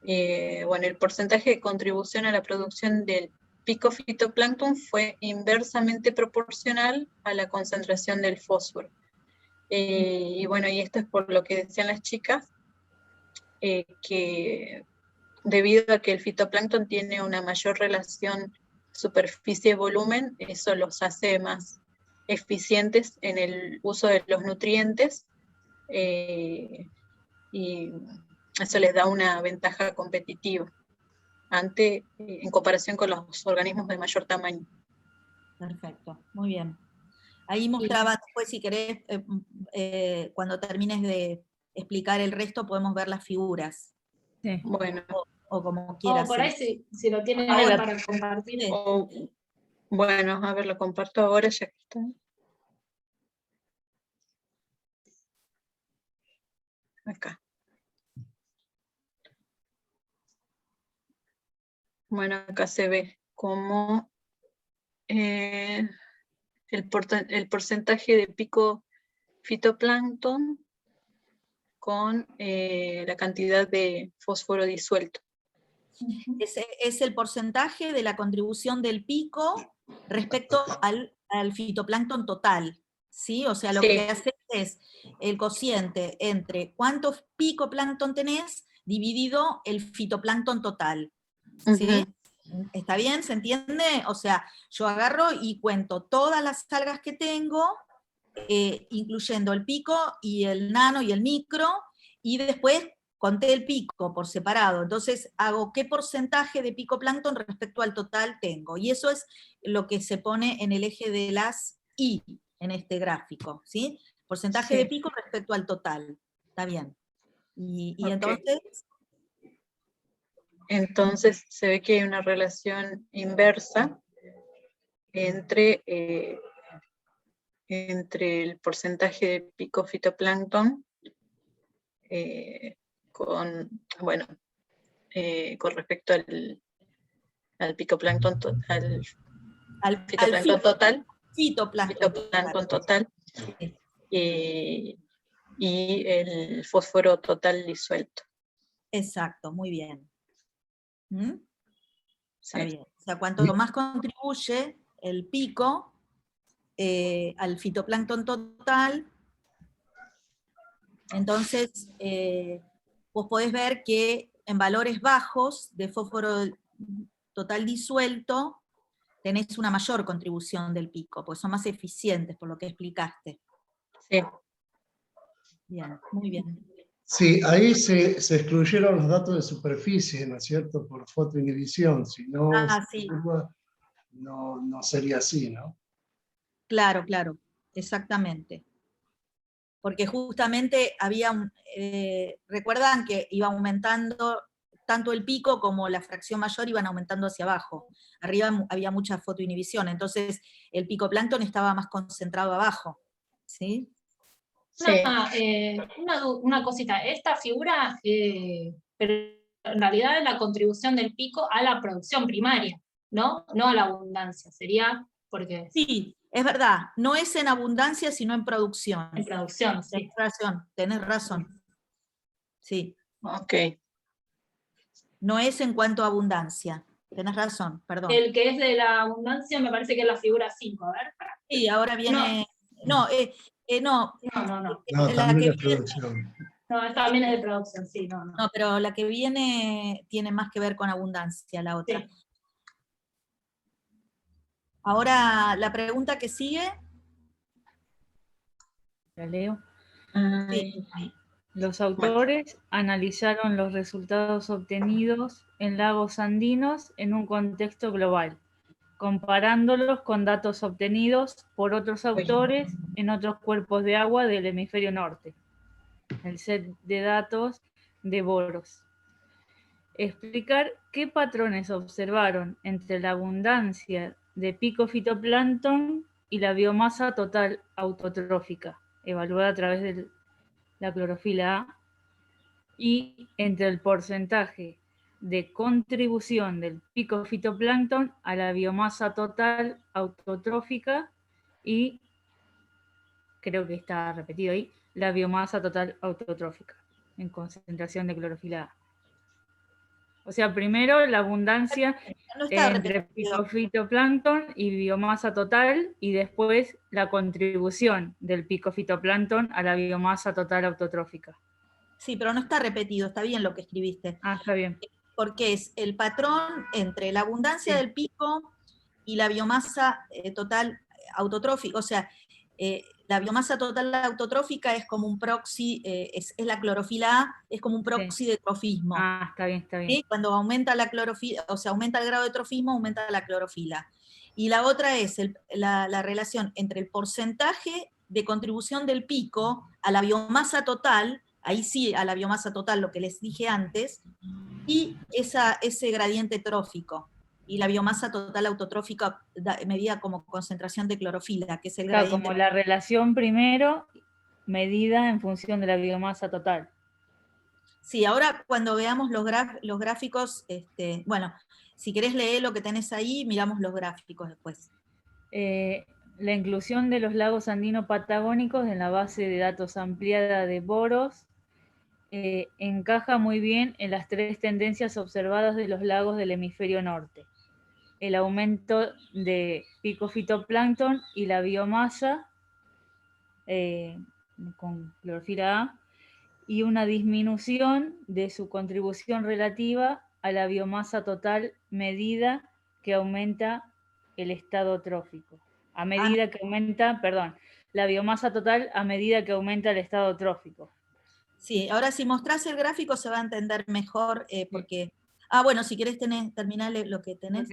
Bueno, el porcentaje de contribución a la producción del pico fitoplancton fue inversamente proporcional a la concentración del fósforo. Y bueno, y esto es por lo que decían las chicas, que debido a que el fitoplancton tiene una mayor relación superficie-volumen, eso los hace más eficientes en el uso de los nutrientes, y eso les da una ventaja competitiva en comparación con los organismos de mayor tamaño.
Perfecto, muy bien. Ahí mostraba después, si querés, cuando termines de explicar el resto, podemos ver las figuras.
Sí. Bueno.
O como quieras.
Por ahí si lo tienen para compartir.
Bueno, a ver, lo comparto ahora ya que está. Acá. Bueno, acá se ve como el porcentaje de pico fitoplancton con la cantidad de fósforo disuelto.
Es el porcentaje de la contribución del pico respecto al fitoplancton total, ¿sí? O sea, lo
Sí.
que haces es el cociente entre cuántos picoplancton tenés dividido el fitoplancton total, ¿sí? ¿Está bien? ¿Se entiende? O sea, yo agarro y cuento todas las algas que tengo, incluyendo el pico y el nano y el micro, y después conté el pico por separado. Entonces hago qué porcentaje de picoplancton respecto al total tengo. Y eso es lo que se pone en el eje de las I en este gráfico, ¿sí? Porcentaje de pico respecto al total. Está bien. Y
Ok.
entonces...
Entonces se ve que hay una relación inversa entre el porcentaje de pico fitoplancton con respecto al picoplancton, al fitoplancton total, fitoplancton total, y el fósforo total disuelto.
Exacto, muy bien. ¿Mm? Está
Sí.
bien. O sea, cuanto más contribuye el pico al fitoplancton total, entonces vos podés ver que en valores bajos de fósforo total disuelto tenés una mayor contribución del pico, porque son más eficientes, por lo que explicaste.
Sí.
Bien, muy bien.
Sí, ahí se excluyeron los datos de superficie, ¿no es cierto? Por fotoinhibición, si no,
Sí.
no sería así, ¿no?
Claro, claro, exactamente. Porque justamente había, recuerdan que iba aumentando, tanto el pico como la fracción mayor iban aumentando hacia abajo. Arriba había mucha fotoinhibición, entonces el picoplancton estaba más concentrado abajo, ¿sí?
Una cosita, esta figura, pero en realidad es la contribución del pico a la producción primaria, ¿no? No a la abundancia, sería porque...
Sí, es verdad, no es en abundancia, sino en producción.
En producción, sí.
Tenés razón. Sí.
Ok.
No es en cuanto a abundancia. Tenés razón, perdón.
El que es de la abundancia me parece que es la figura 5, a ver.
Sí, ahora viene... No,
también es producción.
No, esta también es de producción, sí, no.
No, pero la que viene tiene más que ver con abundancia, la otra. Sí. Ahora, la pregunta que sigue.
¿La leo?
Sí.
Los autores analizaron los resultados obtenidos en lagos andinos en un contexto global, comparándolos con datos obtenidos por otros autores en otros cuerpos de agua del hemisferio norte. El set de datos de boros. Explicar qué patrones observaron entre la abundancia de pico fitoplancton y la biomasa total autotrófica, evaluada a través de la clorofila A, y entre el porcentaje de contribución del pico fitoplancton a la biomasa total autotrófica y, creo que está repetido ahí, la biomasa total autotrófica en concentración de clorofila A. O sea, primero la abundancia entre picofitoplancton y biomasa total, y después la contribución del picofitoplancton a la biomasa total autotrófica.
Sí, pero no está repetido, está bien lo que escribiste.
Ah, está bien.
Porque es el patrón entre la abundancia del pico y la biomasa total autotrófica. O sea, la biomasa total autotrófica es como un proxy, es la clorofila A, es como un proxy de trofismo.
Ah, está bien, está bien.
¿Sí? Cuando aumenta la clorofila, o sea, aumenta el grado de trofismo, aumenta la clorofila. Y la otra es la relación entre el porcentaje de contribución del pico a la biomasa total, ahí sí, a la biomasa total, lo que les dije antes, y ese gradiente trófico. Y la biomasa total autotrófica medida como concentración de clorofila, que es el gradiente.
Como la relación primero medida en función de la biomasa total.
Sí, ahora cuando veamos los gráficos, bueno, si querés leer lo que tenés ahí, miramos los gráficos después.
La inclusión de los lagos andino-patagónicos en la base de datos ampliada de boros encaja muy bien en las tres tendencias observadas de los lagos del hemisferio norte: el aumento de pico fitoplancton y la biomasa con clorofila A, y una disminución de su contribución relativa a la biomasa total medida que aumenta el estado trófico. A medida que aumenta, perdón, la biomasa total a medida que aumenta el estado trófico.
Sí, ahora si mostrás el gráfico se va a entender mejor porque... Ah, bueno, si querés terminar lo que tenés.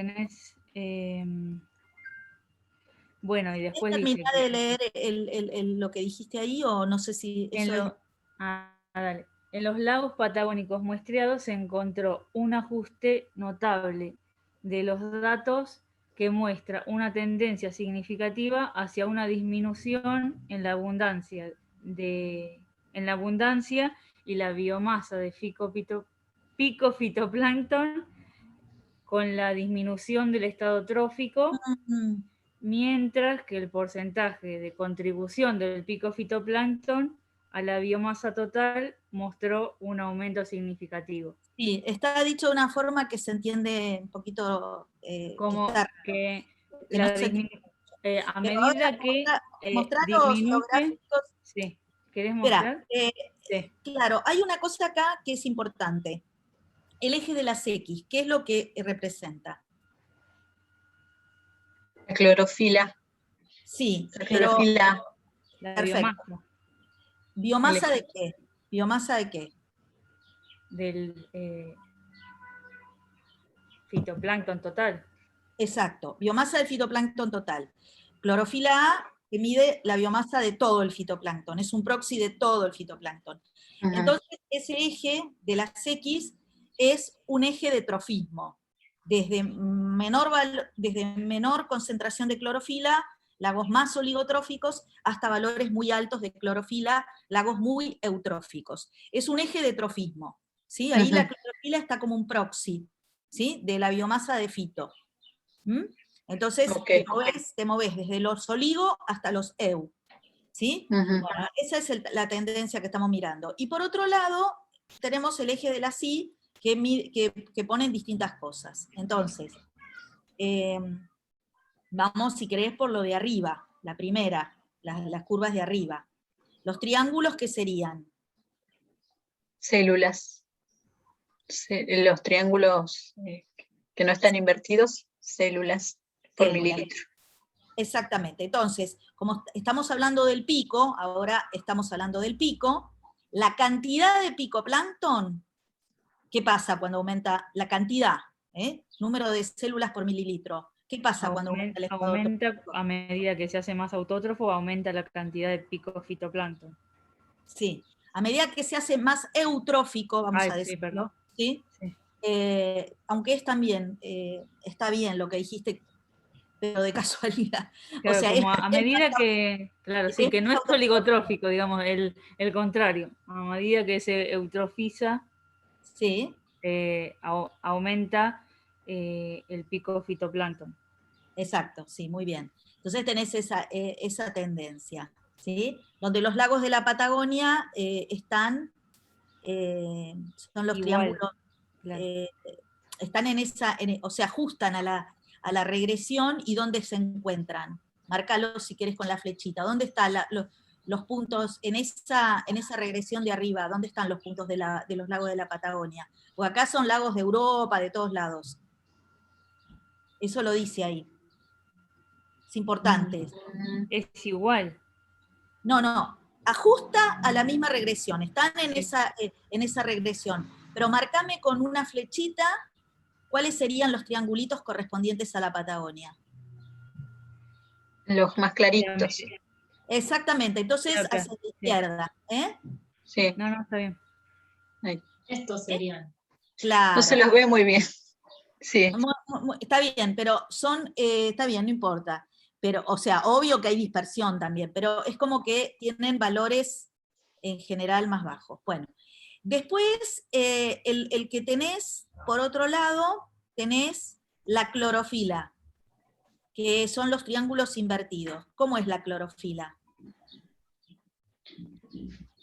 Bueno, y después
¿Terminás
dice...
de leer lo que dijiste ahí o no sé si...
Dale. En los lagos patagónicos muestreados se encontró un ajuste notable de los datos que muestra una tendencia significativa hacia una disminución en la abundancia y la biomasa de pico fitoplancton con la disminución del estado trófico, mientras que el porcentaje de contribución del pico fitoplancton a la biomasa total mostró un aumento significativo.
Sí, está dicho de una forma que se entiende un poquito...
como que a
Pero
medida
ahora
que
mostrar
disminuye...
los gráficos.
Sí, ¿querés mostrar?
Sí. Claro, hay una cosa acá que es importante. El eje de las X, ¿qué es lo que representa?
La clorofila.
Sí,
la clorofila.
La
perfecto. ¿Biomasa de qué? ¿Biomasa de qué?
Del fitoplancton total.
Exacto, biomasa del fitoplancton total. Clorofila A, que mide la biomasa de todo el fitoplancton, es un proxy de todo el fitoplancton. Entonces, ese eje de las X es un eje de trofismo. Desde menor concentración de clorofila, lagos más oligotróficos, hasta valores muy altos de clorofila, lagos muy eutróficos. Es un eje de trofismo, ¿sí? Ahí la clorofila está como un proxy, ¿sí? De la biomasa de fito. Entonces, te movés desde los oligo hasta los eu, ¿sí? Bueno, esa es la tendencia que estamos mirando. Y por otro lado, tenemos el eje de la Si, que ponen distintas cosas. Entonces, vamos, si querés, por lo de arriba, la primera, las curvas de arriba. Los triángulos, ¿qué serían?
Células. Los triángulos que no están invertidos, células por mililitro.
Exactamente. Entonces, como estamos hablando del pico, ahora estamos hablando del pico, la cantidad de picoplancton, ¿qué pasa cuando aumenta la cantidad? Número de células por mililitro. ¿Qué pasa cuando aumenta el estado
trófico? A medida que se hace más autótrofo, aumenta la cantidad de pico fitoplancton.
Sí, a medida que se hace más eutrófico, vamos a decirlo, ¿sí? Aunque es también, está bien lo que dijiste, pero de casualidad.
Claro,
o sea,
como a medida que, claro, sí, que no es oligotrófico, digamos, el contrario. A medida que se eutrofiza,
sí.
aumenta el pico fitoplancton.
Exacto, sí, muy bien. Entonces tenés esa tendencia, ¿sí? Donde los lagos de la Patagonia están, son los triángulos, claro. Están o se ajustan a la regresión y dónde se encuentran. Márcalo si quieres con la flechita. ¿Dónde están los puntos en esa regresión de arriba? ¿Dónde están los puntos de los lagos de la Patagonia? O acá son lagos de Europa, de todos lados. Eso lo dice ahí. Es importante.
Es igual.
No. Ajusta a la misma regresión. Están en esa regresión. Pero marcame con una flechita cuáles serían los triangulitos correspondientes a la Patagonia.
Los más claritos.
Exactamente. Entonces, hacia la izquierda.
Sí.
No, está bien.
Ahí.
Estos serían.
Claro.
No se los ve muy bien. Sí.
Está bien, pero está bien, no importa. Pero, o sea, obvio que hay dispersión también, pero es como que tienen valores en general más bajos. Bueno, después el que tenés, por otro lado, tenés la clorofila, que son los triángulos invertidos. ¿Cómo es la clorofila?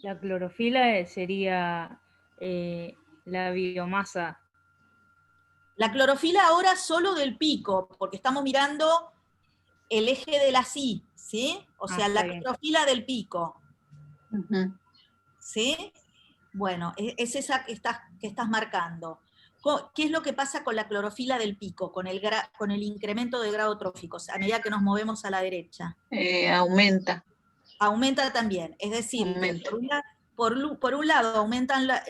La clorofila sería la biomasa.
La clorofila ahora solo del pico, porque estamos mirando el eje de la Y, ¿sí? O sea, la clorofila del pico. ¿Sí? Bueno, es esa que estás marcando. ¿Qué es lo que pasa con la clorofila del pico, con el incremento de grado trófico, a medida que nos movemos a la derecha?
Aumenta.
Aumenta también, es decir, por un lado aumenta la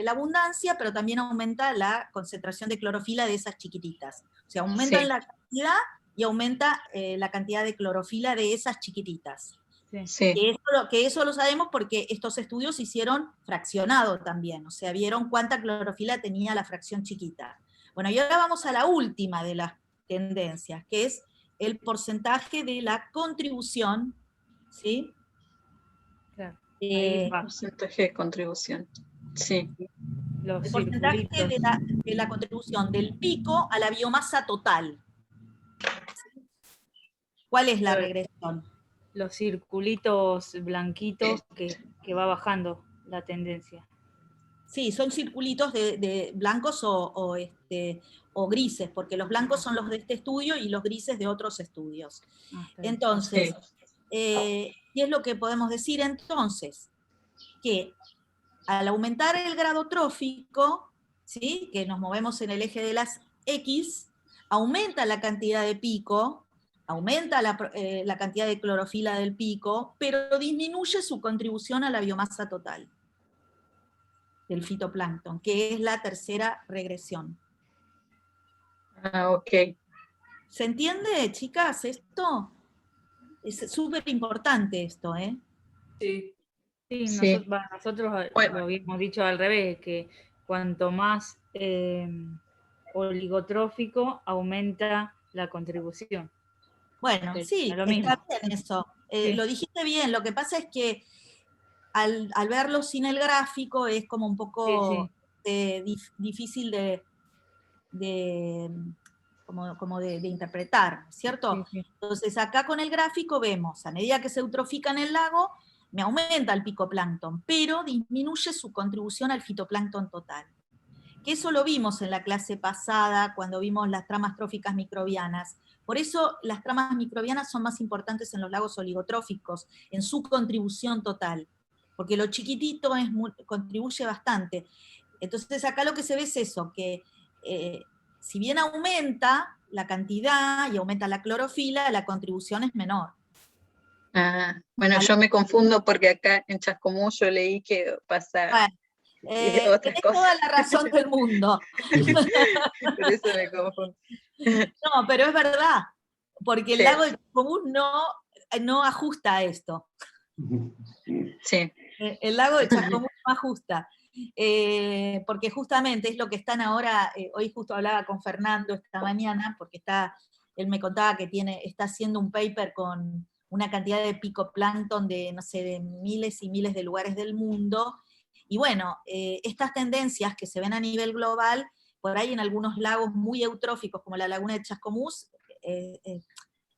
abundancia, pero también aumenta la concentración de clorofila de esas chiquititas. O sea, aumentan la cantidad y aumenta la cantidad de clorofila de esas chiquititas.
Sí.
Que eso lo sabemos porque estos estudios se hicieron fraccionado también, o sea, vieron cuánta clorofila tenía la fracción chiquita. Bueno, y ahora vamos a la última de las tendencias, que es el porcentaje de la contribución, ¿sí?
Claro.
Porcentaje de contribución. Sí.
El porcentaje de la contribución del pico a la biomasa total. ¿Cuál es la regresión?
Los circulitos blanquitos que va bajando la tendencia.
Sí, son circulitos de blancos o grises, porque los blancos son los de este estudio y los grises de otros estudios. Entonces, ¿qué es lo que podemos decir entonces? Que al aumentar el grado trófico, ¿sí? Que nos movemos en el eje de las X, aumenta la cantidad de pico, aumenta la cantidad de clorofila del pico, pero disminuye su contribución a la biomasa total del fitoplancton, que es la tercera regresión.
Ok.
¿Se entiende, chicas, esto? Es súper importante esto, ¿eh?
Sí.
Sí, nosotros lo habíamos dicho al revés, que cuanto más oligotrófico aumenta la contribución.
Bueno, sí, está bien eso. Lo dijiste bien, lo que pasa es que al verlo sin el gráfico es como un poco difícil de interpretar, ¿cierto? Entonces acá con el gráfico vemos, a medida que se eutrofica en el lago, me aumenta el picoplancton, pero disminuye su contribución al fitoplancton total. Que eso lo vimos en la clase pasada, cuando vimos las tramas tróficas microbianas. Por eso las tramas microbianas son más importantes en los lagos oligotróficos, en su contribución total, porque lo chiquitito contribuye bastante. Entonces acá lo que se ve es eso, que si bien aumenta la cantidad y aumenta la clorofila, la contribución es menor.
Bueno, yo me confundo porque acá en Chascomús yo leí que pasa
tenés toda la razón del mundo.
Por eso me confundo.
No, pero es verdad, porque el lago de Chascomús no ajusta a esto.
Sí.
El lago de Chascomús no ajusta. Porque justamente es lo que están ahora, hoy justo hablaba con Fernando esta mañana, porque él me contaba que está haciendo un paper con una cantidad de picoplancton de, no sé, de miles y miles de lugares del mundo, y bueno, estas tendencias que se ven a nivel global, por ahí en algunos lagos muy eutróficos, como la laguna de Chascomús,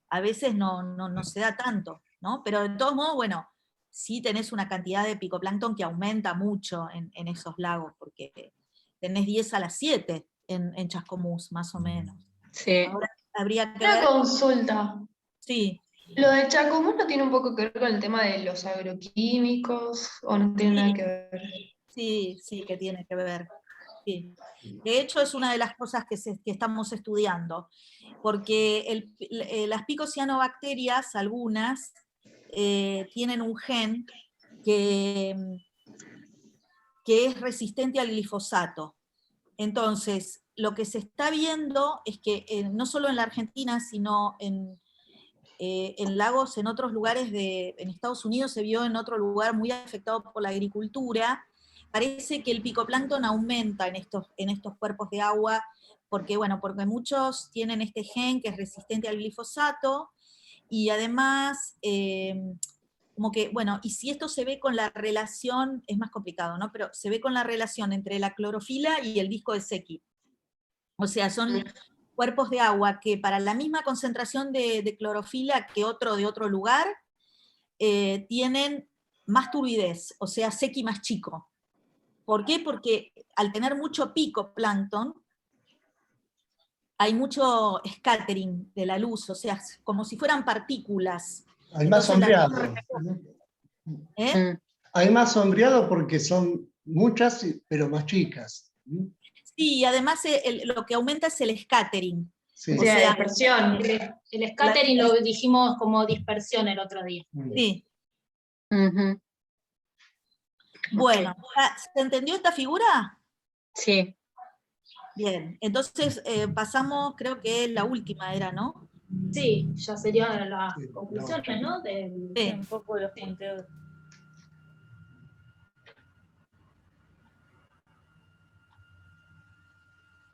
a veces no se da tanto, ¿no? Pero de todos modos, bueno, sí tenés una cantidad de picoplancton que aumenta mucho en esos lagos, porque tenés 10 a la 7 en Chascomús, más o menos.
Sí.
Ahora habría que
Una consulta.
Sí.
¿Lo de Chascomús no tiene un poco que ver con el tema de los agroquímicos o no tiene nada que ver?
Sí, que tiene que ver. Sí. De hecho, es una de las cosas que estamos estudiando, porque las picocianobacterias, algunas, tienen un gen que es resistente al glifosato. Entonces, lo que se está viendo es que no solo en la Argentina, sino en lagos en otros lugares en Estados Unidos, se vio en otro lugar muy afectado por la agricultura, parece que el picoplancton aumenta en estos cuerpos de agua, porque muchos tienen este gen que es resistente al glifosato, y además, y si esto se ve con la relación, es más complicado, ¿no? Pero se ve con la relación entre la clorofila y el disco de Secchi. O sea, son cuerpos de agua que para la misma concentración de clorofila que otro de otro lugar, tienen más turbidez, o sea, Secchi más chico. ¿Por qué? Porque al tener mucho picoplancton, hay mucho scattering de la luz, o sea, como si fueran partículas.
Hay más
Entonces,
sombreado.
¿eh?
Hay más sombreado porque son muchas, pero más chicas.
Sí, y además lo que aumenta es el scattering.
Sí.
O sea,
dispersión. El scattering lo dijimos como dispersión el otro día.
Sí.
Ujú.
Bueno, ¿se entendió esta figura?
Sí.
Bien, entonces pasamos, creo que la última era, ¿no?
Sí, ya serían las conclusiones, ¿no?
Sí.
Un poco de los punteos.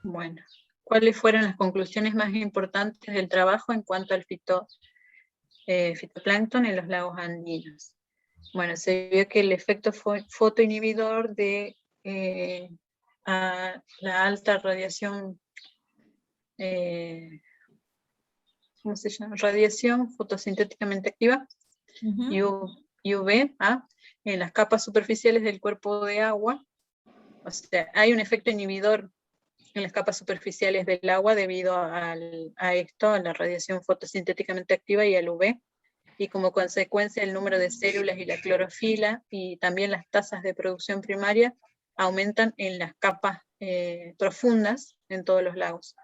Bueno, ¿cuáles fueron las conclusiones más importantes del trabajo en cuanto al fitoplancton en los lagos andinos? Bueno, se vio que el efecto fotoinhibidor de a la alta radiación, ¿cómo se llama? Radiación fotosintéticamente activa, UV, en las capas superficiales del cuerpo de agua. O sea, hay un efecto inhibidor en las capas superficiales del agua debido a esto, a la radiación fotosintéticamente activa y al UV, y como consecuencia el número de células y la clorofila y también las tasas de producción primaria aumentan en las capas profundas en todos los lagos.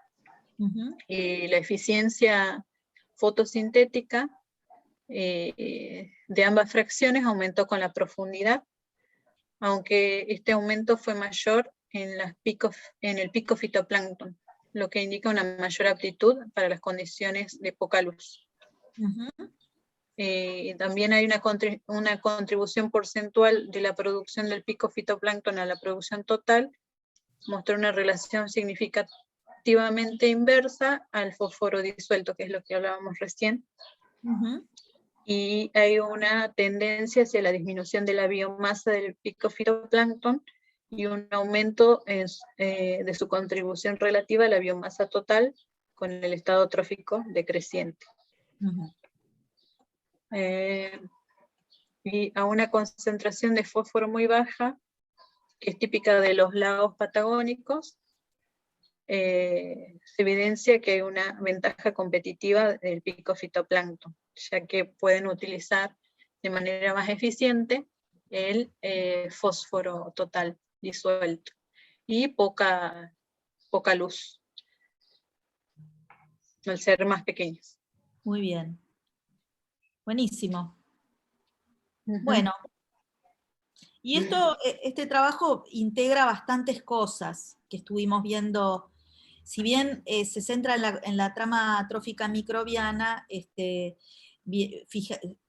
Y la eficiencia fotosintética de ambas fracciones aumentó con la profundidad, aunque este aumento fue mayor en el pico fitoplancton, lo que indica una mayor aptitud para las condiciones de poca luz. También hay una contribución porcentual de la producción del pico fitoplancton a la producción total, mostró una relación significativamente inversa al fósforo disuelto, que es lo que hablábamos recién. Y hay una tendencia hacia la disminución de la biomasa del pico fitoplancton y un aumento de su contribución relativa a la biomasa total con el estado trófico decreciente. Y a una concentración de fósforo muy baja, que es típica de los lagos patagónicos, se evidencia que hay una ventaja competitiva del pico fitoplancton, ya que pueden utilizar de manera más eficiente el fósforo total disuelto y poca luz, al ser más pequeños.
Muy bien. Buenísimo. Bueno, y este trabajo integra bastantes cosas que estuvimos viendo. Si bien se centra en la trama trófica microbiana,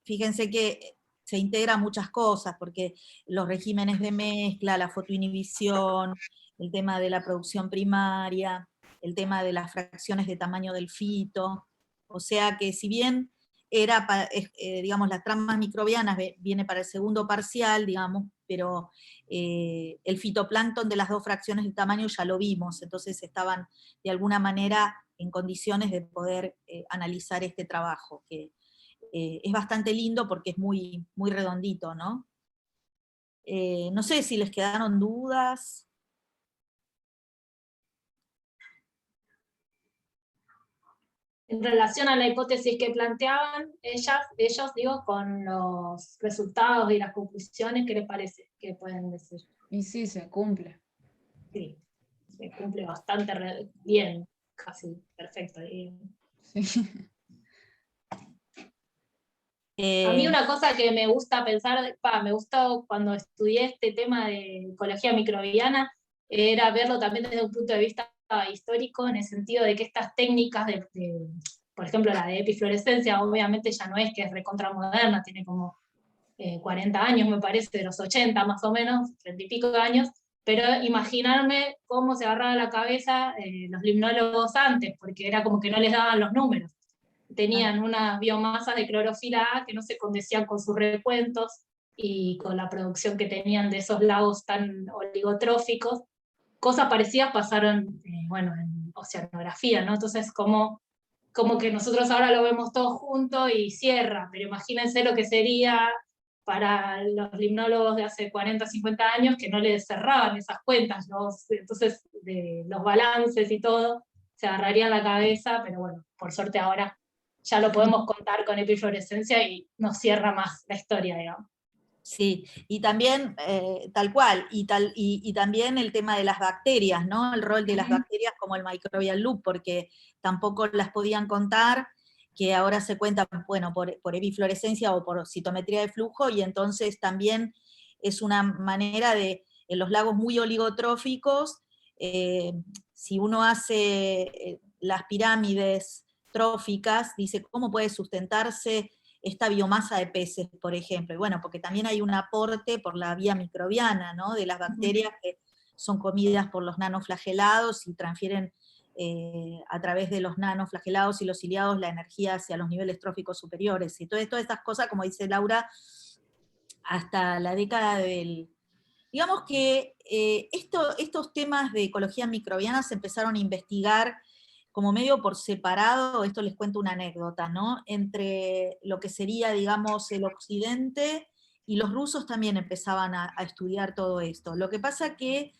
fíjense que se integra muchas cosas, porque los regímenes de mezcla, la fotoinhibición, el tema de la producción primaria, el tema de las fracciones de tamaño del fito, o sea que si bien era, digamos, las tramas microbianas viene para el segundo parcial, digamos, pero el fitoplancton de las dos fracciones de tamaño ya lo vimos, entonces estaban de alguna manera en condiciones de poder analizar este trabajo, que es bastante lindo porque es muy, muy redondito, ¿no? No sé si les quedaron dudas.
En relación a la hipótesis que planteaban ellos, digo, con los resultados y las conclusiones, ¿qué les parece? ¿Qué pueden decir?
Y sí, se cumple.
Sí, se cumple bastante bien, casi perfecto.
Sí.
A mí una cosa que me gusta pensar, me gustó cuando estudié este tema de ecología microbiana, era verlo también desde un punto de vista histórico, en el sentido de que estas técnicas por ejemplo la de epifluorescencia, obviamente ya no es que es recontra moderna, tiene como 40 años me parece, de los 80 más o menos, 30 y pico de años, pero imaginarme cómo se agarraba la cabeza los limnólogos antes, porque era como que no les daban los números. Tenían una biomasa de clorofila A que no se condecían con sus recuentos y con la producción que tenían de esos lagos tan oligotróficos. Cosas parecidas pasaron, en oceanografía, ¿no? Entonces, como que nosotros ahora lo vemos todo junto y cierra, pero imagínense lo que sería para los limnólogos de hace 40, 50 años que no les cerraban esas cuentas, entonces de los balances y todo, se agarrarían la cabeza, pero bueno, por suerte ahora ya lo podemos contar con epifluorescencia y nos cierra más la historia, digamos.
Sí, y también, tal cual, y también el tema de las bacterias, ¿no? El rol de las bacterias como el microbial loop, porque tampoco las podían contar, que ahora se cuenta, bueno, por epifluorescencia o por citometría de flujo, y entonces también es una manera de, en los lagos muy oligotróficos, si uno hace las pirámides tróficas, dice, ¿cómo puede sustentarse esta biomasa de peces, por ejemplo? Y bueno, porque también hay un aporte por la vía microbiana, ¿no? De las bacterias que son comidas por los nanoflagelados y transfieren a través de los nanoflagelados y los ciliados la energía hacia los niveles tróficos superiores. Y todas estas cosas, como dice Laura, hasta la década del... Digamos que estos temas de ecología microbiana se empezaron a investigar como medio por separado. Esto les cuento una anécdota, ¿no? Entre lo que sería, digamos, el occidente, y los rusos también empezaban a estudiar todo esto. Lo que pasa que,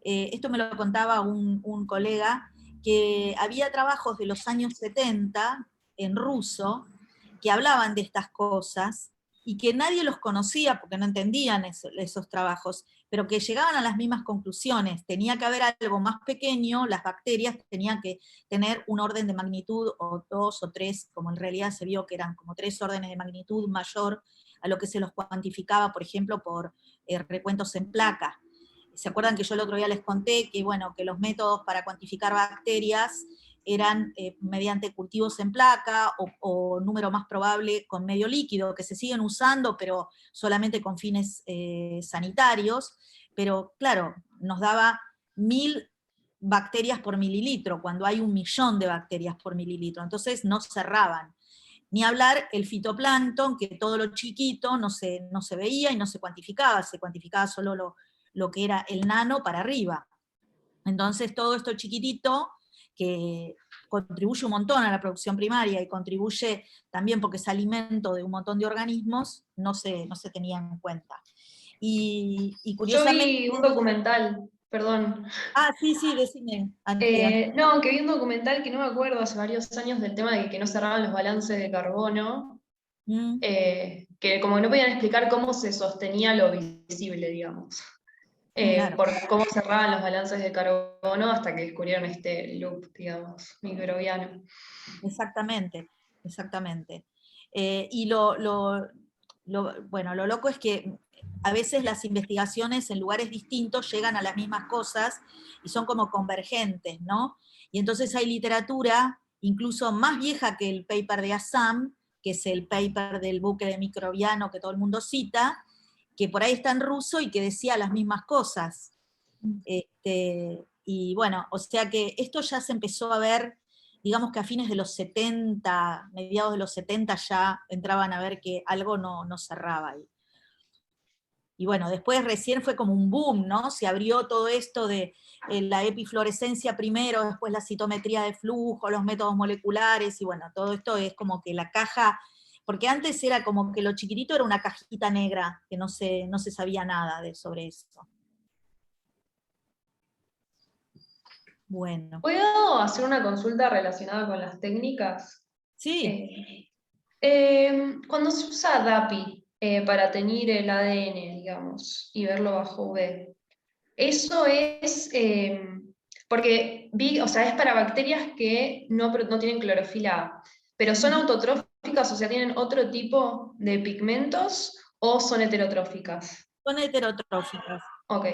esto me lo contaba un colega, que había trabajos de los años 70 en ruso que hablaban de estas cosas, y que nadie los conocía porque no entendían esos trabajos, pero que llegaban a las mismas conclusiones. Tenía que haber algo más pequeño, las bacterias tenían que tener un orden de magnitud, o 2 o 3, como en realidad se vio que eran como 3 órdenes de magnitud mayor a lo que se los cuantificaba, por ejemplo, por recuentos en placa. ¿Se acuerdan que yo el otro día les conté que, bueno, que los métodos para cuantificar bacterias eran mediante cultivos en placa, o número más probable con medio líquido, que se siguen usando, pero solamente con fines sanitarios? Pero claro, nos daba 1000 bacterias por mililitro, cuando hay 1.000.000 de bacterias por mililitro, entonces no cerraban. Ni hablar el fitoplancton, que todo lo chiquito no se veía y no se cuantificaba solo lo que era el nano para arriba. Entonces todo esto chiquitito, que contribuye un montón a la producción primaria, y contribuye también porque es alimento de un montón de organismos, no se tenía en cuenta. Y curiosamente...
Yo vi un documental, perdón.
Ah, sí, decime.
No, que vi un documental que no me acuerdo, hace varios años, del tema de que no cerraban los balances de carbono, que como que no podían explicar cómo se sostenía lo visible, digamos.
Claro.
Por cómo cerraban los balances de carbono hasta que descubrieron este loop, digamos, microbiano.
Exactamente. Y lo loco es que a veces las investigaciones en lugares distintos llegan a las mismas cosas y son como convergentes, ¿no? Y entonces hay literatura incluso más vieja que el paper de Assam, que es el paper del buque de microbiano que todo el mundo cita, que por ahí está en ruso y que decía las mismas cosas. Y bueno, o sea que esto ya se empezó a ver, digamos que a fines de los 70, mediados de los 70 ya entraban a ver que algo no cerraba ahí. Y bueno, después recién fue como un boom, ¿no? Se abrió todo esto de la epifluorescencia primero, después la citometría de flujo, los métodos moleculares, y bueno, todo esto es como que la caja... Porque antes era como que lo chiquitito era una cajita negra, que no se sabía nada sobre eso. Bueno.
¿Puedo hacer una consulta relacionada con las técnicas?
Sí.
Cuando se usa DAPI para teñir el ADN, digamos, y verlo bajo UV, eso es... porque vi, o sea, es para bacterias que no tienen clorofila A, pero son autotróficas, o sea, ¿tienen otro tipo de pigmentos o son heterotróficas?
Son heterotróficas.
Ok.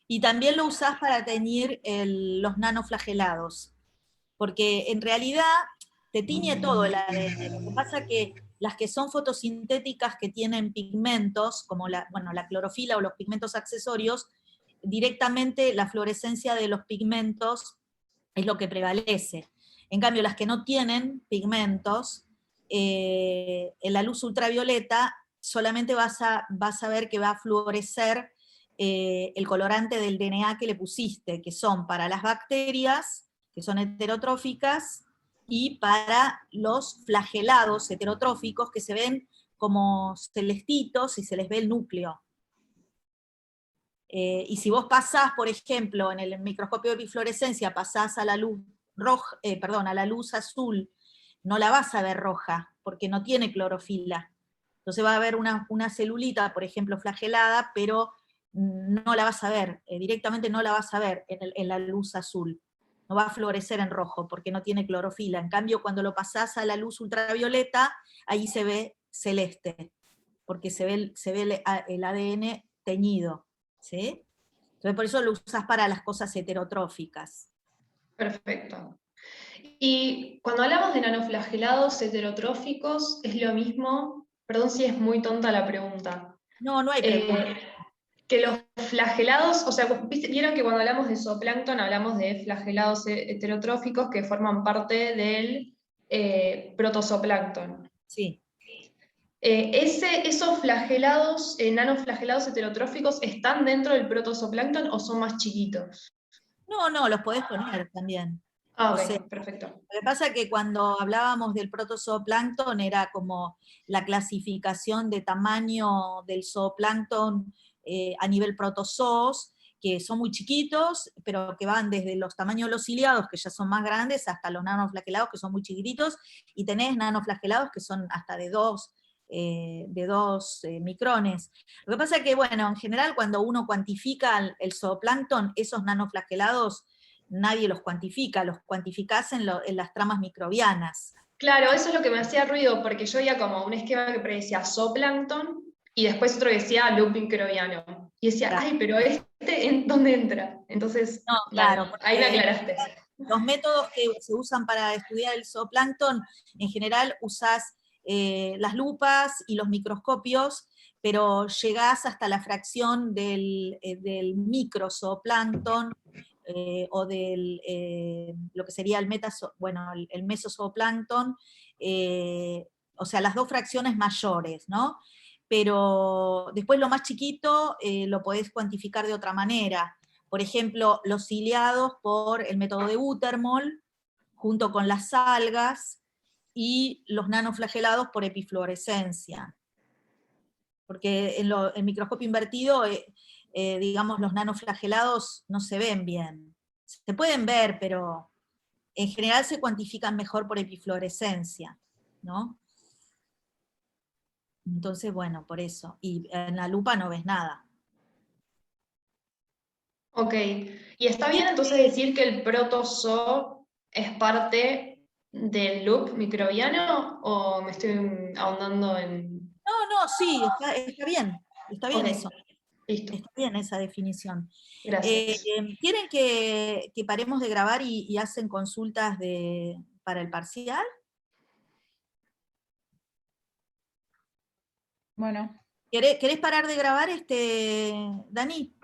Y también lo usás para teñir los nanoflagelados, porque en realidad te tiñe todo el ADN. Lo que pasa es que las que son fotosintéticas, que tienen pigmentos, como la clorofila o los pigmentos accesorios, directamente la fluorescencia de los pigmentos es lo que prevalece. En cambio, las que no tienen pigmentos, en la luz ultravioleta solamente vas a ver que va a fluorecer el colorante del DNA que le pusiste, que son para las bacterias, que son heterotróficas, y para los flagelados heterotróficos, que se ven como celestitos y se les ve el núcleo. Y si vos pasás, por ejemplo, en el microscopio de bifluorescencia, pasás a la luz roja, a la luz azul, no la vas a ver roja, porque no tiene clorofila. Entonces va a haber una celulita, por ejemplo, flagelada, pero no la vas a ver, directamente no la vas a ver en la luz azul. No va a fluorecer en rojo, porque no tiene clorofila. En cambio, cuando lo pasás a la luz ultravioleta, ahí se ve celeste, porque se ve el ADN teñido. ¿Sí? Entonces por eso lo usas para las cosas heterotróficas.
Perfecto. Y cuando hablamos de nanoflagelados heterotróficos, es lo mismo, perdón si es muy tonta la pregunta.
No, no hay pregunta.
Que los flagelados, o sea, vieron que cuando hablamos de zooplancton hablamos de flagelados heterotróficos que forman parte del protozooplancton.
Sí.
¿Esos flagelados, nanoflagelados heterotróficos, están dentro del protozooplancton o son más chiquitos?
No, los podés poner también.
Ah,
O
ok,
sea,
perfecto.
Lo que pasa es que cuando hablábamos del protozooplancton era como la clasificación de tamaño del zooplancton a nivel protozoos, que son muy chiquitos, pero que van desde los tamaños de los ciliados, que ya son más grandes, hasta los nanoflagelados, que son muy chiquititos, y tenés nanoflagelados que son hasta de 2 micrones. Lo que pasa es que, bueno, en general cuando uno cuantifica el zooplancton, esos nanoflagelados nadie los cuantifica, los cuantificás en las tramas microbianas.
Claro, eso es lo que me hacía ruido, porque yo veía como un esquema que predecía zooplancton, y después otro decía loop microbiano. Y decía,
Claro.
ay, pero ¿en dónde entra? Entonces,
No, claro,
vale, ahí me aclaraste.
Los métodos que se usan para estudiar el zooplancton, en general usás las lupas y los microscopios, pero llegás hasta la fracción del microzooplancton, o del lo que sería el mesozooplancton, o sea, las dos fracciones mayores, ¿no? Pero después lo más chiquito lo podés cuantificar de otra manera. Por ejemplo, los ciliados por el método de Buttermol, junto con las algas, y los nanoflagelados por epifluorescencia. Porque en el microscopio invertido, digamos, los nanoflagelados no se ven bien. Se pueden ver, pero en general se cuantifican mejor por epifluorescencia, ¿no? Entonces, bueno, por eso. Y en la lupa no ves nada.
Ok, ¿y está bien entonces decir que el protozoo es parte del loop microbiano o me estoy ahondando en...?
No, sí, está bien
Ok,
eso.
listo.
Está bien esa definición.
Gracias.
¿Quieren que paremos de grabar y hacen consultas para el parcial?
Bueno.
¿Querés parar de grabar, Dani?